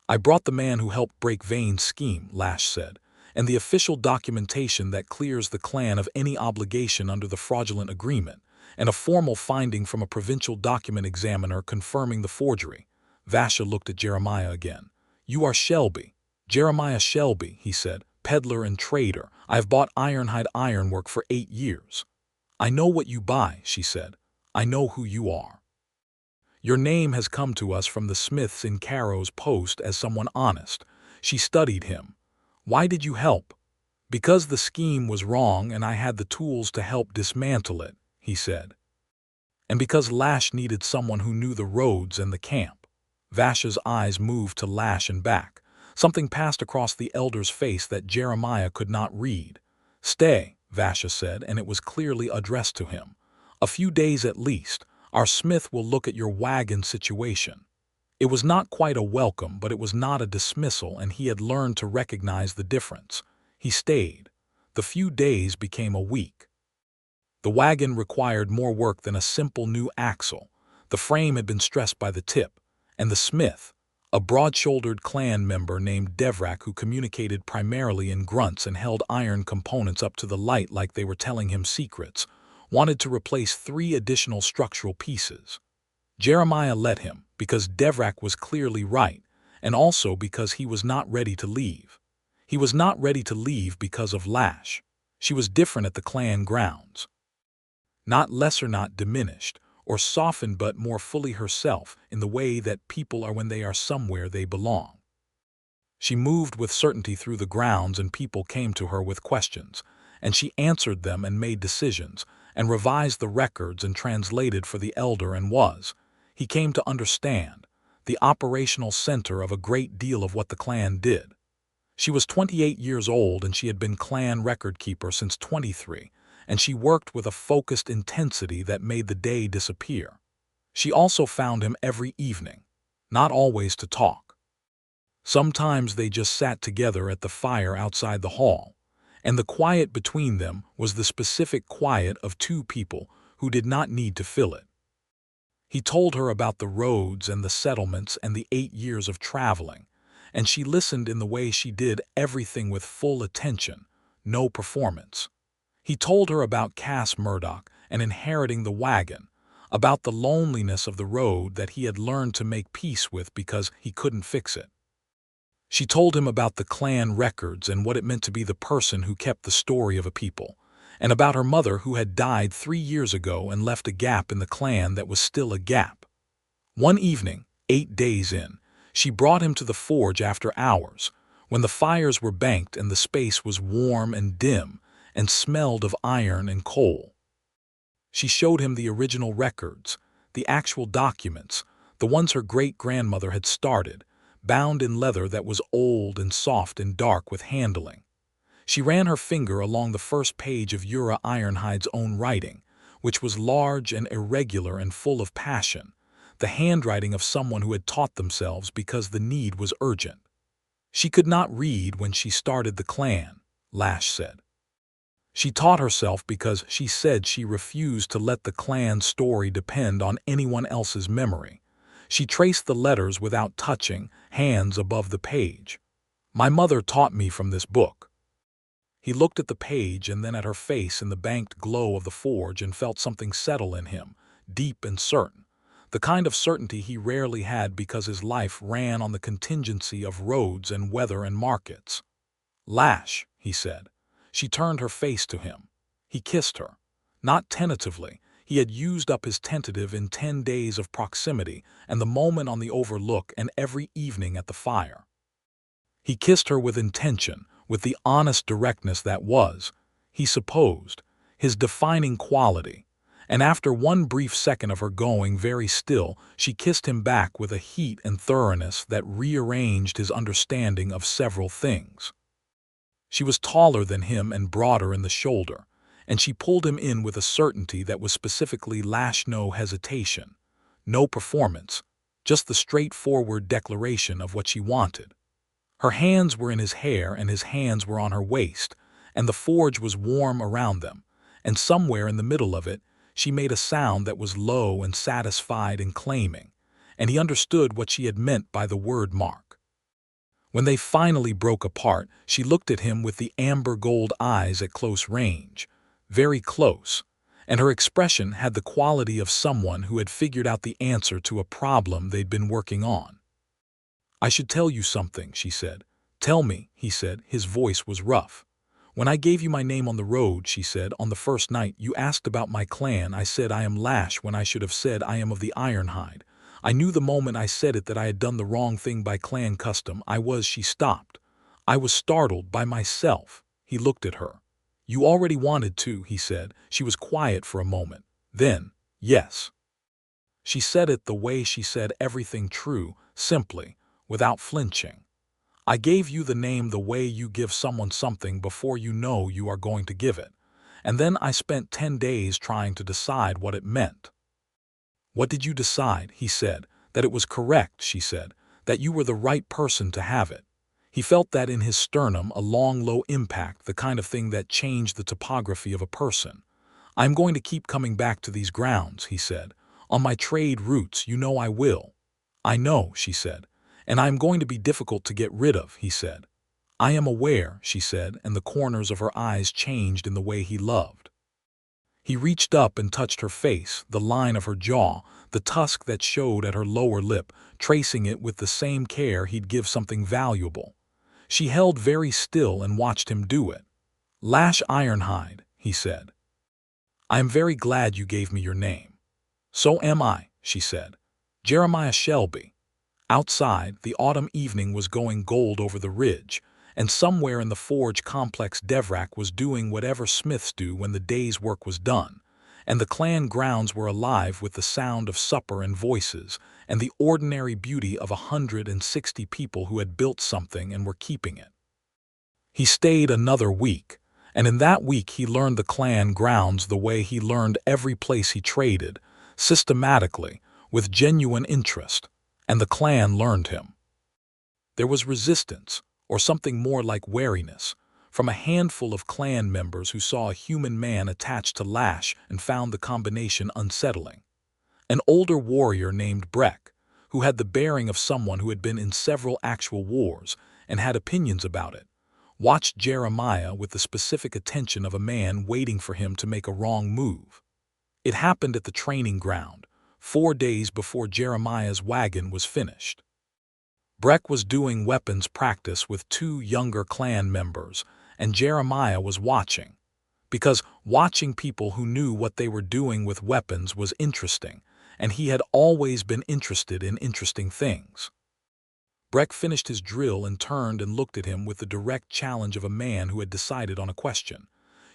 "I brought the man who helped break Vane's scheme," Lash said, "and the official documentation that clears the clan of any obligation under the fraudulent agreement, and a formal finding from a provincial document examiner confirming the forgery." Vasha looked at Jeremiah again. "You are Shelby." "Jeremiah Shelby," he said, "peddler and trader. I have bought Ironhide ironwork for 8 years." "I know what you buy," she said. "I know who you are. Your name has come to us from the smiths in Carrow's Post as someone honest." She studied him. "Why did you help?" "Because the scheme was wrong and I had the tools to help dismantle it," he said. "And because Lash needed someone who knew the roads and the camp." Vasha's eyes moved to Lash and back. Something passed across the elder's face that Jeremiah could not read. "Stay," Vasha said, and it was clearly addressed to him. "A few days at least. Our smith will look at your wagon situation." It was not quite a welcome, but it was not a dismissal, and he had learned to recognize the difference. He stayed. The few days became a week. The wagon required more work than a simple new axle. The frame had been stressed by the tip, and the smith, a broad-shouldered clan member named Devrak who communicated primarily in grunts and held iron components up to the light like they were telling him secrets, wanted to replace 3 additional structural pieces. Jeremiah let him, because Devrak was clearly right, and also because he was not ready to leave. He was not ready to leave because of Lash. She was different at the clan grounds. Not lesser, not diminished, or softened, but more fully herself in the way that people are when they are somewhere they belong. She moved with certainty through the grounds, and people came to her with questions, and she answered them and made decisions, and revised the records and translated for the elder and was, he came to understand, the operational center of a great deal of what the clan did. She was 28 years old and she had been clan record keeper since 23, and she worked with a focused intensity that made the day disappear. She also found him every evening, not always to talk. Sometimes they just sat together at the fire outside the hall, and the quiet between them was the specific quiet of 2 people who did not need to fill it. He told her about the roads and the settlements and the 8 years of traveling, and she listened in the way she did everything with full attention, no performance. He told her about Cass Murdoch and inheriting the wagon, about the loneliness of the road that he had learned to make peace with because he couldn't fix it. She told him about the clan records and what it meant to be the person who kept the story of a people, and about her mother who had died 3 years ago and left a gap in the clan that was still a gap. One evening, 8 days in, she brought him to the forge after hours, when the fires were banked and the space was warm and dim and smelled of iron and coal. She showed him the original records, the actual documents, the ones her great-grandmother had started, bound in leather that was old and soft and dark with handling. She ran her finger along the first page of Uriah Ironhide's own writing, which was large and irregular and full of passion, the handwriting of someone who had taught themselves because the need was urgent. She could not read when she started the clan, Lash said. She taught herself because she said she refused to let the clan story depend on anyone else's memory. She traced the letters without touching, hands above the page. "My mother taught me from this book." He looked at the page and then at her face in the banked glow of the forge and felt something settle in him, deep and certain, the kind of certainty he rarely had because his life ran on the contingency of roads and weather and markets. "Lash," he said. She turned her face to him. He kissed her. Not tentatively. He had used up his tentative in 10 days of proximity and the moment on the overlook and every evening at the fire. He kissed her with intention, with the honest directness that was, he supposed, his defining quality, and after one brief second of her going very still, she kissed him back with a heat and thoroughness that rearranged his understanding of several things. She was taller than him and broader in the shoulder, and she pulled him in with a certainty that was specifically Lash, no hesitation, no performance, just the straightforward declaration of what she wanted. Her hands were in his hair and his hands were on her waist, and the forge was warm around them, and somewhere in the middle of it, she made a sound that was low and satisfied and claiming, and he understood what she had meant by the word mark. When they finally broke apart, she looked at him with the amber gold eyes at close range, very close, and her expression had the quality of someone who had figured out the answer to a problem they'd been working on. "I should tell you something," she said. "Tell me," he said. His voice was rough. "When I gave you my name on the road," she said, "on the first night, you asked about my clan. I said I am Lash when I should have said I am of the Ironhide. I knew the moment I said it that I had done the wrong thing by clan custom. She stopped. I was startled by myself." He looked at her. "You already wanted to," he said. She was quiet for a moment. Then, "Yes." She said it the way she said everything, true, simply, without flinching. "I gave you the name the way you give someone something before you know you are going to give it. And then I spent 10 days trying to decide what it meant." "What did you decide?" he said. "That it was correct," she said. "That you were the right person to have it." He felt that in his sternum, a long, low impact, the kind of thing that changed the topography of a person. "I'm going to keep coming back to these grounds," he said. "On my trade routes, you know I will." "I know," she said. "And I am going to be difficult to get rid of," he said. "I am aware," she said, and the corners of her eyes changed in the way he loved. He reached up and touched her face, the line of her jaw, the tusk that showed at her lower lip, tracing it with the same care he'd give something valuable. She held very still and watched him do it. "Lash Ironhide," he said. "I am very glad you gave me your name." "So am I," she said. "Jeremiah Shelby." Outside, the autumn evening was going gold over the ridge, and somewhere in the forge complex Devrak was doing whatever smiths do when the day's work was done, and the clan grounds were alive with the sound of supper and voices, and the ordinary beauty of 160 people who had built something and were keeping it. He stayed another week, and in that week he learned the clan grounds the way he learned every place he traded, systematically, with genuine interest, and the clan learned him. There was resistance, or something more like wariness, from a handful of clan members who saw a human man attached to Lash and found the combination unsettling. An older warrior named Breck, who had the bearing of someone who had been in several actual wars and had opinions about it, watched Jeremiah with the specific attention of a man waiting for him to make a wrong move. It happened at the training ground, 4 days before Jeremiah's wagon was finished. Breck was doing weapons practice with 2 younger clan members, and Jeremiah was watching. Because watching people who knew what they were doing with weapons was interesting, and he had always been interested in interesting things. Breck finished his drill and turned and looked at him with the direct challenge of a man who had decided on a question.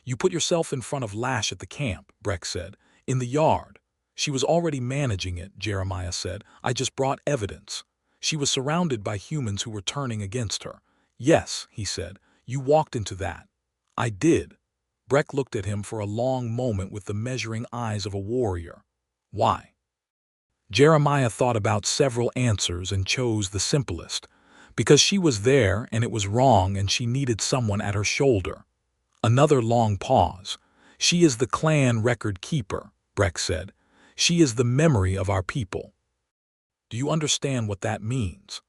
"You put yourself in front of Lash at the camp," Breck said. "In the yard." "She was already managing it," Jeremiah said. "I just brought evidence." "She was surrounded by humans who were turning against her." "Yes," he said. "You walked into that." "I did." Breck looked at him for a long moment with the measuring eyes of a warrior. "Why?" Jeremiah thought about several answers and chose the simplest. "Because she was there and it was wrong and she needed someone at her shoulder." Another long pause. "She is the clan record keeper," Breck said. "She is the memory of our people." "Do you understand what that means?"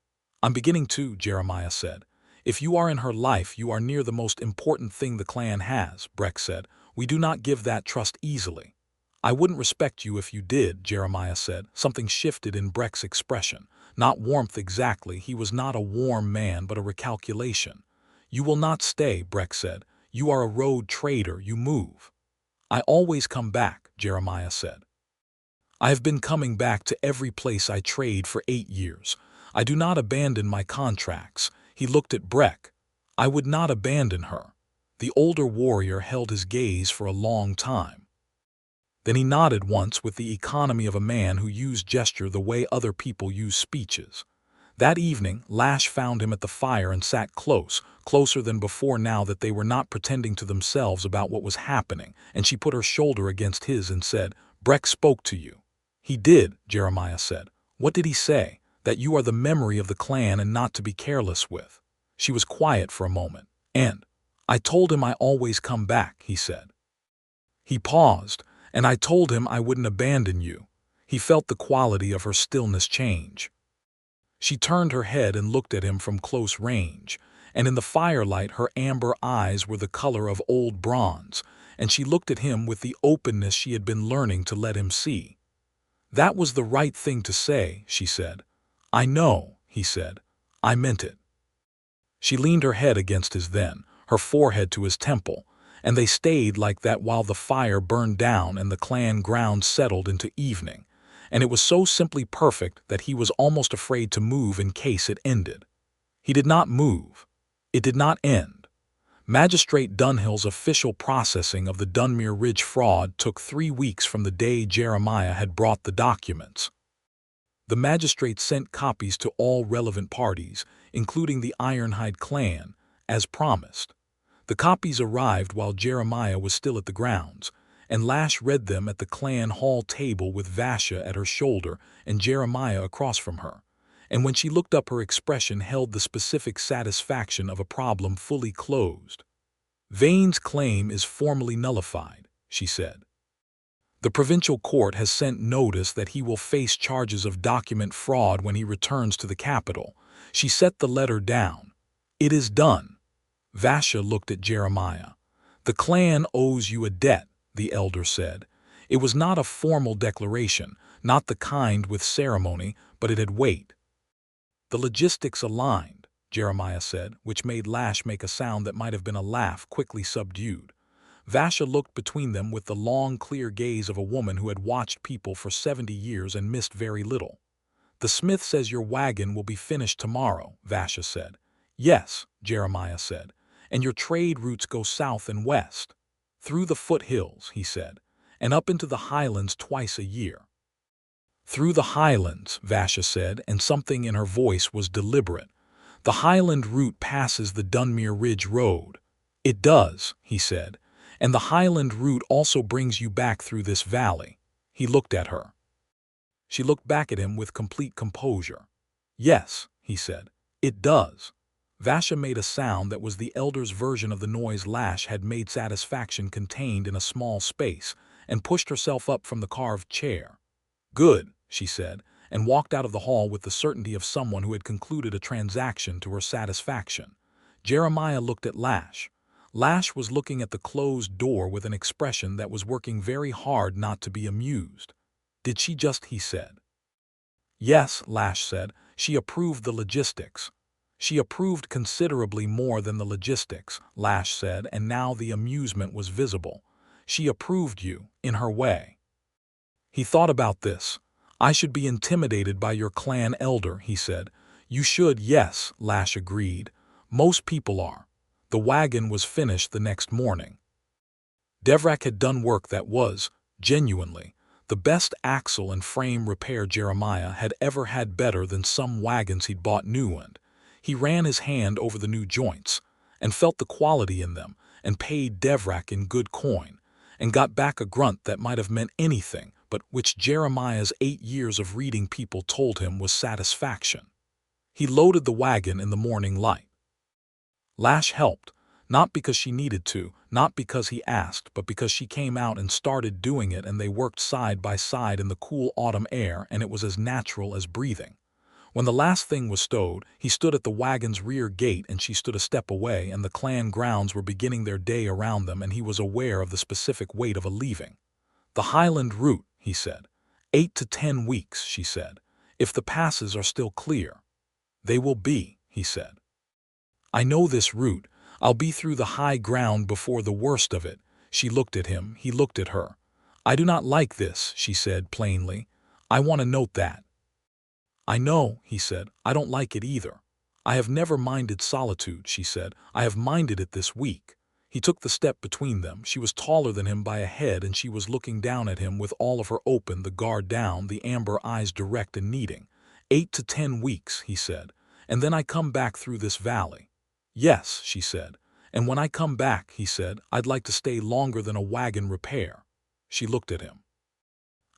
"I'm beginning to," Jeremiah said. "If you are in her life, you are near the most important thing the clan has," Breck said. "We do not give that trust easily." "I wouldn't respect you if you did," Jeremiah said. Something shifted in Breck's expression. Not warmth exactly, he was not a warm man, but a recalculation. "You will not stay," Breck said. "You are a road trader, you move." "I always come back," Jeremiah said. "I have been coming back to every place I trade for 8 years. I do not abandon my contracts." He looked at Breck. "I would not abandon her." The older warrior held his gaze for a long time. Then he nodded once with the economy of a man who used gesture the way other people use speeches. That evening, Lash found him at the fire and sat close, closer than before now that they were not pretending to themselves about what was happening, and she put her shoulder against his and said, "Breck spoke to you." "He did," Jeremiah said. "What did he say?" "That you are the memory of the clan and not to be careless with." She was quiet for a moment. "And I told him I always come back," he said. He paused, "and I told him I wouldn't abandon you." He felt the quality of her stillness change. She turned her head and looked at him from close range, and in the firelight her amber eyes were the color of old bronze, and she looked at him with the openness she had been learning to let him see. "That was the right thing to say," she said. "I know," he said. "I meant it." She leaned her head against his then, her forehead to his temple, and they stayed like that while the fire burned down and the clan grounds settled into evening, and it was so simply perfect that he was almost afraid to move in case it ended. He did not move. It did not end. Magistrate Dunhill's official processing of the Dunmere Ridge fraud took 3 weeks from the day Jeremiah had brought the documents. The magistrate sent copies to all relevant parties, including the Ironhide clan, as promised. The copies arrived while Jeremiah was still at the grounds, and Lash read them at the clan hall table with Vasha at her shoulder and Jeremiah across from her. And when she looked up, her expression held the specific satisfaction of a problem fully closed. "Vane's claim is formally nullified," she said. "The provincial court has sent notice that he will face charges of document fraud when he returns to the capital." She set the letter down. "It is done." Vasha looked at Jeremiah. "The clan owes you a debt," the elder said. It was not a formal declaration, not the kind with ceremony, but it had weight. "The logistics aligned," Jeremiah said, which made Lash make a sound that might have been a laugh quickly subdued. Vasha looked between them with the long, clear gaze of a woman who had watched people for 70 years and missed very little. "The smith says your wagon will be finished tomorrow," Vasha said. "Yes," Jeremiah said. "And your trade routes go south and west. Through the foothills," he said, "and up into the highlands twice a year." "Through the highlands," Vasha said, and something in her voice was deliberate. "The highland route passes the Dunmere Ridge Road." "It does," he said. "And the highland route also brings you back through this valley." He looked at her. She looked back at him with complete composure. "Yes," he said, "it does." Vasha made a sound that was the elder's version of the noise Lash had made, satisfaction contained in a small space, and pushed herself up from the carved chair. "Good," she said, and walked out of the hall with the certainty of someone who had concluded a transaction to her satisfaction. Jeremiah looked at Lash. Lash was looking at the closed door with an expression that was working very hard not to be amused. "Did she just?" he said. "Yes," Lash said. "She approved the logistics." "She approved considerably more than the logistics," Lash said, and now the amusement was visible. "She approved you, in her way." He thought about this. "I should be intimidated by your clan elder," he said. "You should, yes," Lash agreed. "Most people are." The wagon was finished the next morning. Devrak had done work that was, genuinely, the best axle and frame repair Jeremiah had ever had, better than some wagons he'd bought new, and he ran his hand over the new joints, and felt the quality in them, and paid Devrak in good coin, and got back a grunt that might have meant anything, but which Jeremiah's 8 years of reading people told him was satisfaction. He loaded the wagon in the morning light. Lash helped, not because she needed to, not because he asked, but because she came out and started doing it, and they worked side by side in the cool autumn air, and it was as natural as breathing. When the last thing was stowed, he stood at the wagon's rear gate and she stood a step away, and the clan grounds were beginning their day around them, and he was aware of the specific weight of a leaving. "The Highland route," he said. 8 to 10 weeks, she said, "if the passes are still clear." "They will be," he said. "I know this route. I'll be through the high ground before the worst of it." She looked at him, he looked at her. "I do not like this," she said plainly. "I want to note that." "I know," he said. "I don't like it either." "I have never minded solitude," she said. "I have minded it this week." He took the step between them. She was taller than him by a head, and she was looking down at him with all of her open, the guard down, the amber eyes direct and needing. 8 to 10 weeks, he said. "And then I come back through this valley." "Yes," she said. "And when I come back," he said, "I'd like to stay longer than a wagon repair." She looked at him.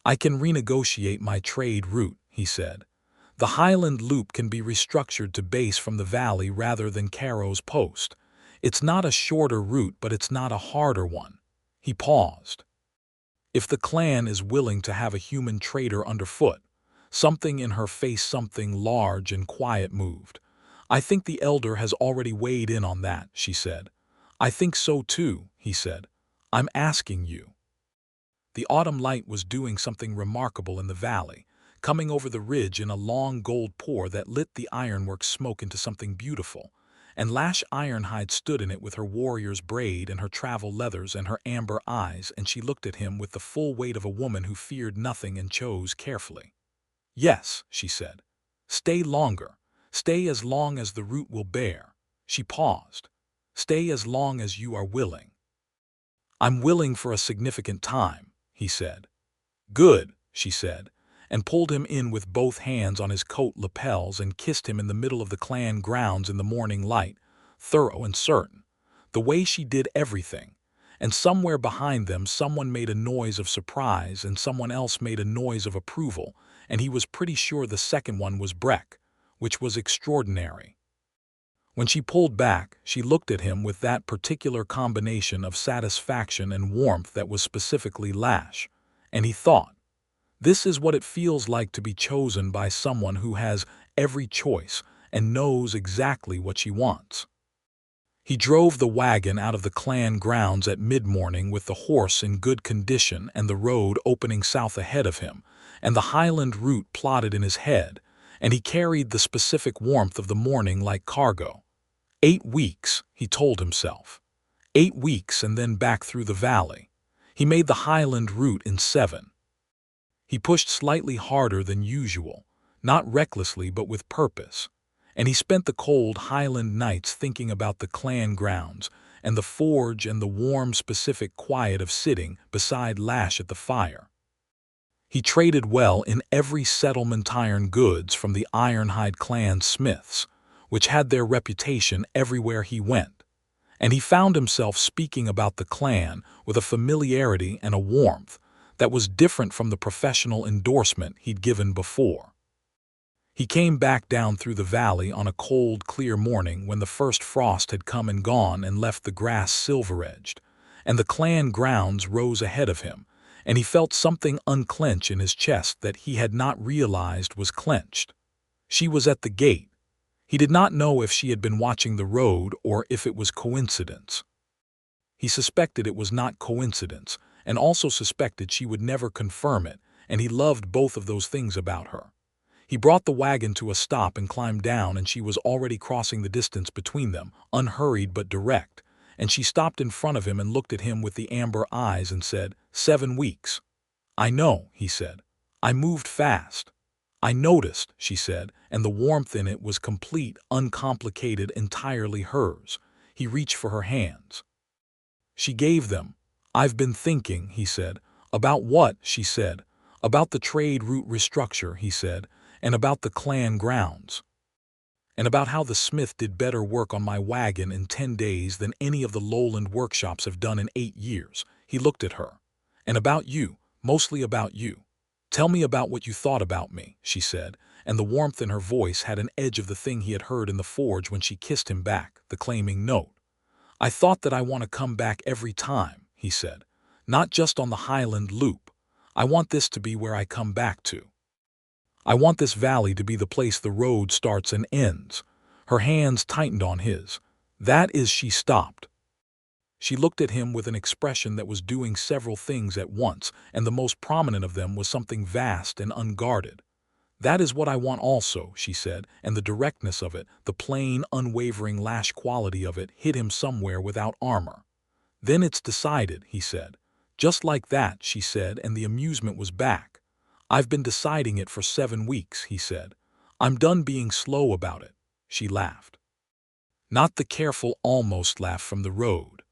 "I can renegotiate my trade route," he said. The Highland Loop can be restructured to base from the valley rather than Caro's Post. It's not a shorter route, but it's not a harder one." He paused. "If the clan is willing to have a human traitor underfoot." Something in her face, something large and quiet, moved. "I think the elder has already weighed in on that," she said. "I think so too," he said. "I'm asking you." The autumn light was doing something remarkable in the valley, coming over the ridge in a long gold pour that lit the ironworks smoke into something beautiful. And Lash Ironhide stood in it with her warrior's braid and her travel leathers and her amber eyes, and she looked at him with the full weight of a woman who feared nothing and chose carefully. "Yes," she said. "Stay longer. Stay as long as the route will bear." She paused. "Stay as long as you are willing." "I'm willing for a significant time," he said. "Good," she said, and pulled him in with both hands on his coat lapels and kissed him in the middle of the clan grounds in the morning light, thorough and certain, the way she did everything. And somewhere behind them someone made a noise of surprise and someone else made a noise of approval, and he was pretty sure the second one was Breck, which was extraordinary. When she pulled back, she looked at him with that particular combination of satisfaction and warmth that was specifically Lash, and he thought, this is what it feels like to be chosen by someone who has every choice and knows exactly what she wants. He drove the wagon out of the clan grounds at mid-morning with the horse in good condition and the road opening south ahead of him, and the Highland route plotted in his head, and he carried the specific warmth of the morning like cargo. 8 weeks, he told himself. 8 weeks and then back through the valley. He made the Highland route in 7. He pushed slightly harder than usual, not recklessly but with purpose, and he spent the cold Highland nights thinking about the clan grounds and the forge and the warm specific quiet of sitting beside Lash at the fire. He traded well in every settlement iron goods from the Ironhide clan smiths, which had their reputation everywhere he went, and he found himself speaking about the clan with a familiarity and a warmth that was different from the professional endorsement he'd given before. He came back down through the valley on a cold, clear morning when the first frost had come and gone and left the grass silver-edged, and the clan grounds rose ahead of him, and he felt something unclench in his chest that he had not realized was clenched. She was at the gate. He did not know if she had been watching the road or if it was coincidence. He suspected it was not coincidence, and also suspected she would never confirm it, and he loved both of those things about her. He brought the wagon to a stop and climbed down, and she was already crossing the distance between them, unhurried but direct, and she stopped in front of him and looked at him with the amber eyes and said, 7 weeks. "I know," he said. "I moved fast." "I noticed," she said, and the warmth in it was complete, uncomplicated, entirely hers. He reached for her hands. She gave them. "I've been thinking," he said. "About what?" she said. "About the trade route restructure," he said, "and about the clan grounds. And about how the smith did better work on my wagon in 10 days than any of the lowland workshops have done in 8 years. He looked at her. "And about you, mostly about you. Tell me about what you thought about me," she said, and the warmth in her voice had an edge of the thing he had heard in the forge when she kissed him back, the claiming note. "I thought that I want to come back every time," he said. "Not just on the Highland Loop. I want this to be where I come back to. I want this valley to be the place the road starts and ends." Her hands tightened on his. "That is," she stopped. She looked at him with an expression that was doing several things at once, and the most prominent of them was something vast and unguarded. "That is what I want also," she said, and the directness of it, the plain, unwavering Lash quality of it, hit him somewhere without armor. "Then it's decided," he said. "Just like that," she said, and the amusement was back. "I've been deciding it for 7 weeks," he said. "I'm done being slow about it." She laughed. Not the careful almost laugh from the road.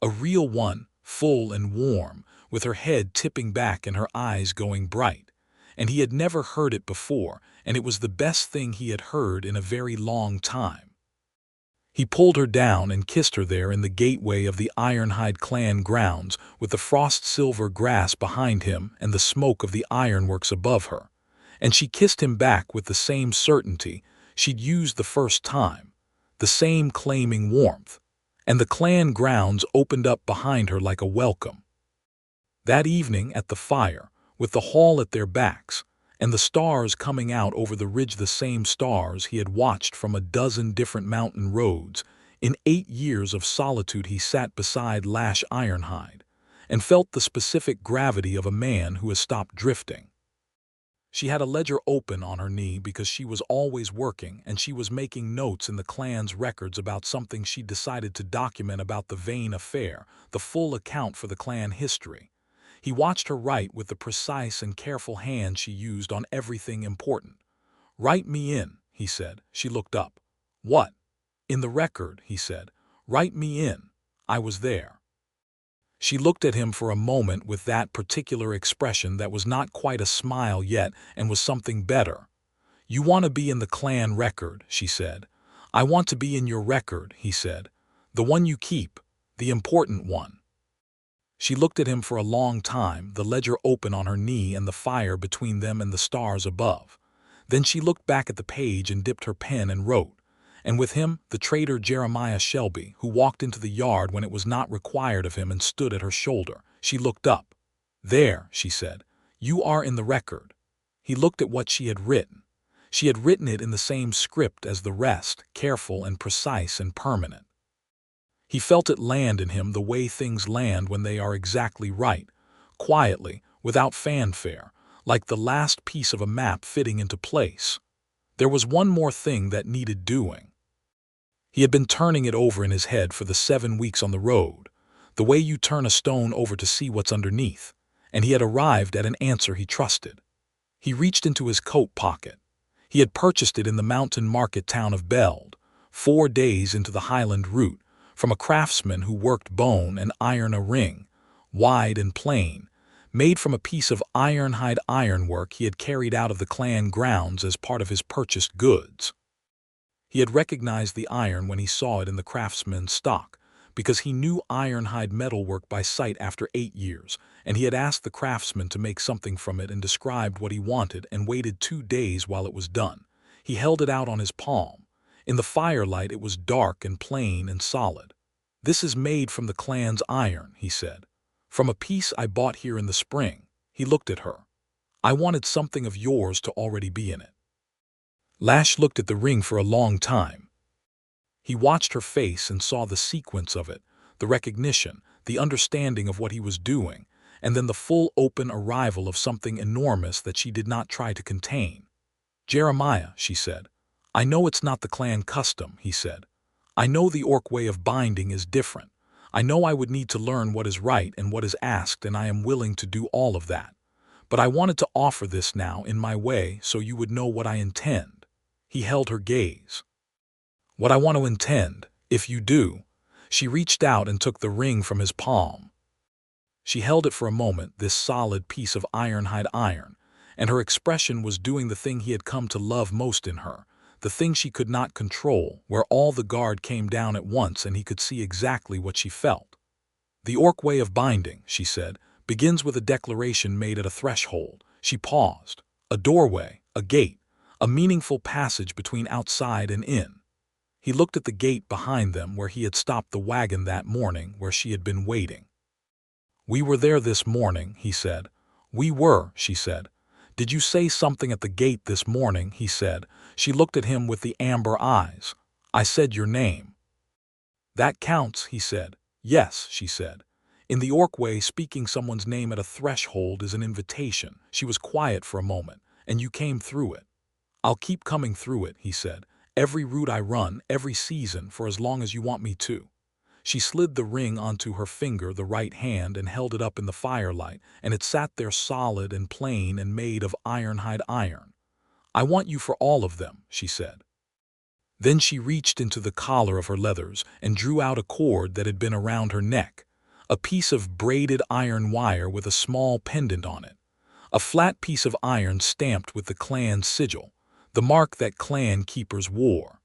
A real one, full and warm, with her head tipping back and her eyes going bright. And he had never heard it before, and it was the best thing he had heard in a very long time. He pulled her down and kissed her there in the gateway of the Ironhide clan grounds, with the frost-silver grass behind him and the smoke of the ironworks above her. And she kissed him back with the same certainty she'd used the first time, the same claiming warmth, and the clan grounds opened up behind her like a welcome. That evening at the fire, with the hall at their backs, and the stars coming out over the ridge, the same stars he had watched from a dozen different mountain roads, in 8 years of solitude he sat beside Lash Ironhide, and felt the specific gravity of a man who has stopped drifting. She had a ledger open on her knee because she was always working, and she was making notes in the clan's records about something she decided to document about the Vane affair, the full account for the clan history. He watched her write with the precise and careful hand she used on everything important. "Write me in," he said. She looked up. "What?" "In the record," he said. "Write me in. I was there." She looked at him for a moment with that particular expression that was not quite a smile yet and was something better. "You want to be in the clan record," she said. "I want to be in your record," he said. "The one you keep, the important one." She looked at him for a long time, the ledger open on her knee and the fire between them and the stars above. Then she looked back at the page and dipped her pen and wrote. And with him, the trader Jeremiah Shelby, who walked into the yard when it was not required of him and stood at her shoulder. She looked up. "There," she said. "You are in the record." He looked at what she had written. She had written it in the same script as the rest, careful and precise and permanent. He felt it land in him the way things land when they are exactly right, quietly, without fanfare, like the last piece of a map fitting into place. There was one more thing that needed doing. He had been turning it over in his head for the 7 weeks on the road, the way you turn a stone over to see what's underneath, and he had arrived at an answer he trusted. He reached into his coat pocket. He had purchased it in the mountain market town of Beld, 4 days into the Highland route, from a craftsman who worked bone and iron, a ring, wide and plain, made from a piece of ironhide ironwork he had carried out of the clan grounds as part of his purchased goods. He had recognized the iron when he saw it in the craftsman's stock, because he knew ironhide metalwork by sight after 8 years, and he had asked the craftsman to make something from it and described what he wanted and waited 2 days while it was done. He held it out on his palm. In the firelight it was dark and plain and solid. "This is made from the clan's iron," he said. "From a piece I bought here in the spring." He looked at her. "I wanted something of yours to already be in it." Lash looked at the ring for a long time. He watched her face and saw the sequence of it, the recognition, the understanding of what he was doing, and then the full open arrival of something enormous that she did not try to contain. "Jeremiah," she said. "I know it's not the clan custom," he said. "I know the orc way of binding is different. I know I would need to learn what is right and what is asked, and I am willing to do all of that. But I wanted to offer this now in my way so you would know what I intend." He held her gaze. "What I want to intend, if you do." She reached out and took the ring from his palm. She held it for a moment, this solid piece of ironhide iron, and her expression was doing the thing he had come to love most in her, the thing she could not control, where all the guard came down at once and he could see exactly what she felt. "The orc way of binding," she said, "begins with a declaration made at a threshold." She paused. "A doorway, a gate, a meaningful passage between outside and in." He looked at the gate behind them where he had stopped the wagon that morning, where she had been waiting. "We were there this morning," he said. "We were," she said. "Did you say something at the gate this morning?" he said. She looked at him with the amber eyes. "I said your name." "That counts," he said. "Yes," she said. "In the orc way, speaking someone's name at a threshold is an invitation." She was quiet for a moment. "And you came through it." "I'll keep coming through it," he said. "Every route I run, every season, for as long as you want me to." She slid the ring onto her finger, the right hand, and held it up in the firelight, and it sat there solid and plain and made of ironhide iron. "I want you for all of them," she said. Then she reached into the collar of her leathers and drew out a cord that had been around her neck, a piece of braided iron wire with a small pendant on it, a flat piece of iron stamped with the clan's sigil, the mark that clan keepers wore.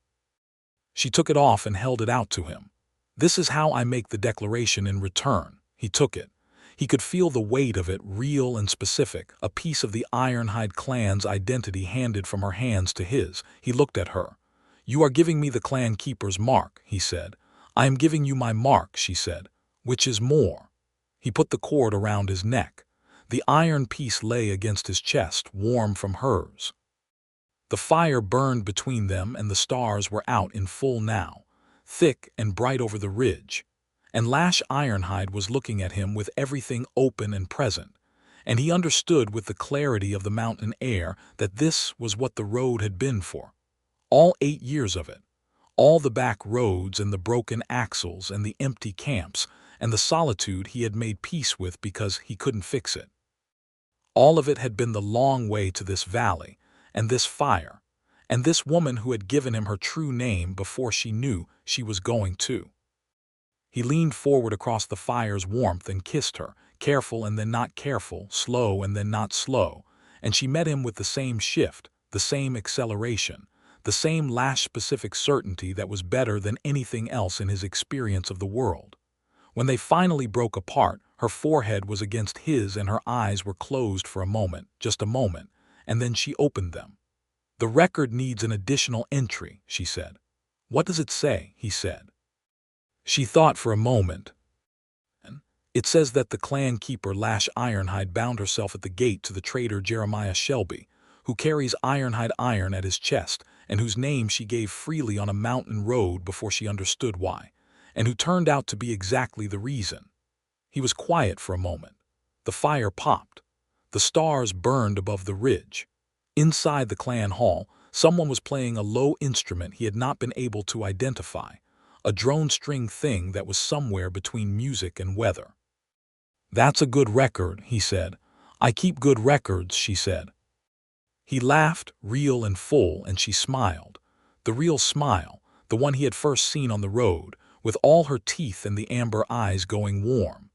She took it off and held it out to him. "This is how I make the declaration in return." He took it. He could feel the weight of it, real and specific, a piece of the Ironhide clan's identity handed from her hands to his. He looked at her. "You are giving me the clan keeper's mark," he said. "I am giving you my mark," she said. "Which is more?" He put the cord around his neck. The iron piece lay against his chest, warm from hers. The fire burned between them, and the stars were out in full now, thick and bright over the ridge. And Lash Ironhide was looking at him with everything open and present, and he understood with the clarity of the mountain air that this was what the road had been for. All 8 years of it. All the back roads and the broken axles and the empty camps and the solitude he had made peace with because he couldn't fix it. All of it had been the long way to this valley, and this fire, and this woman who had given him her true name before she knew she was going to. He leaned forward across the fire's warmth and kissed her, careful and then not careful, slow and then not slow, and she met him with the same shift, the same acceleration, the same Lash-specific certainty that was better than anything else in his experience of the world. When they finally broke apart, her forehead was against his and her eyes were closed for a moment, just a moment, and then she opened them. "The record needs an additional entry," she said. "What does it say?" he said. She thought for a moment. "It says that the clan keeper Lash Ironhide bound herself at the gate to the trader Jeremiah Shelby, who carries Ironhide iron at his chest, and whose name she gave freely on a mountain road before she understood why, and who turned out to be exactly the reason." He was quiet for a moment. The fire popped. The stars burned above the ridge. Inside the clan hall, someone was playing a low instrument he had not been able to identify, a drone string thing that was somewhere between music and weather. "That's a good record," he said. "I keep good records," she said. He laughed, real and full, and she smiled. The real smile, the one he had first seen on the road, with all her teeth and the amber eyes going warm.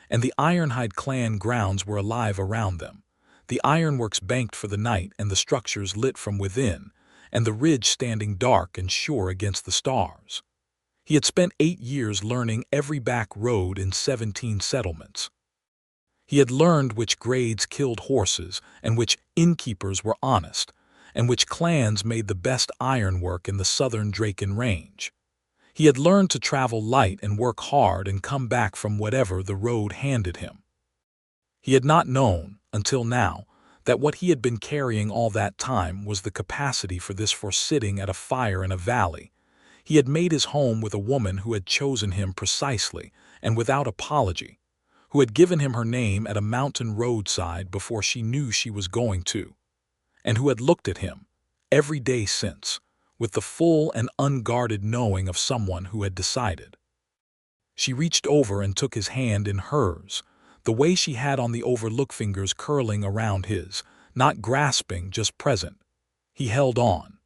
And the Ironhide clan grounds were alive around them. The ironworks banked for the night and the structures lit from within, and the ridge standing dark and sure against the stars. He had spent 8 years learning every back road in 17 settlements. He had learned which grades killed horses and which innkeepers were honest, and which clans made the best ironwork in the southern Draken Range. He had learned to travel light and work hard and come back from whatever the road handed him. He had not known, until now, that what he had been carrying all that time was the capacity for this, for sitting at a fire in a valley. He had made his home with a woman who had chosen him precisely and without apology, who had given him her name at a mountain roadside before she knew she was going to, and who had looked at him, every day since, with the full and unguarded knowing of someone who had decided. She reached over and took his hand in hers, the way she had on the overlook, fingers curling around his, not grasping, just present. He held on.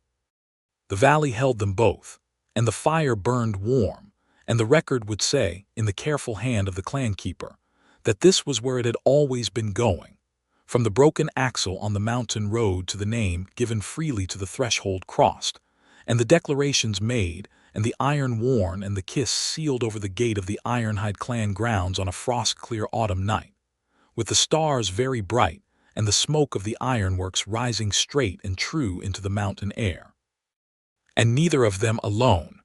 The valley held them both, and the fire burned warm, and the record would say, in the careful hand of the clan keeper, that this was where it had always been going, from the broken axle on the mountain road to the name given freely to the threshold crossed, and the declarations made, and the iron worn and the kiss sealed over the gate of the Ironhide clan grounds on a frost-clear autumn night, with the stars very bright and the smoke of the ironworks rising straight and true into the mountain air. And neither of them alone.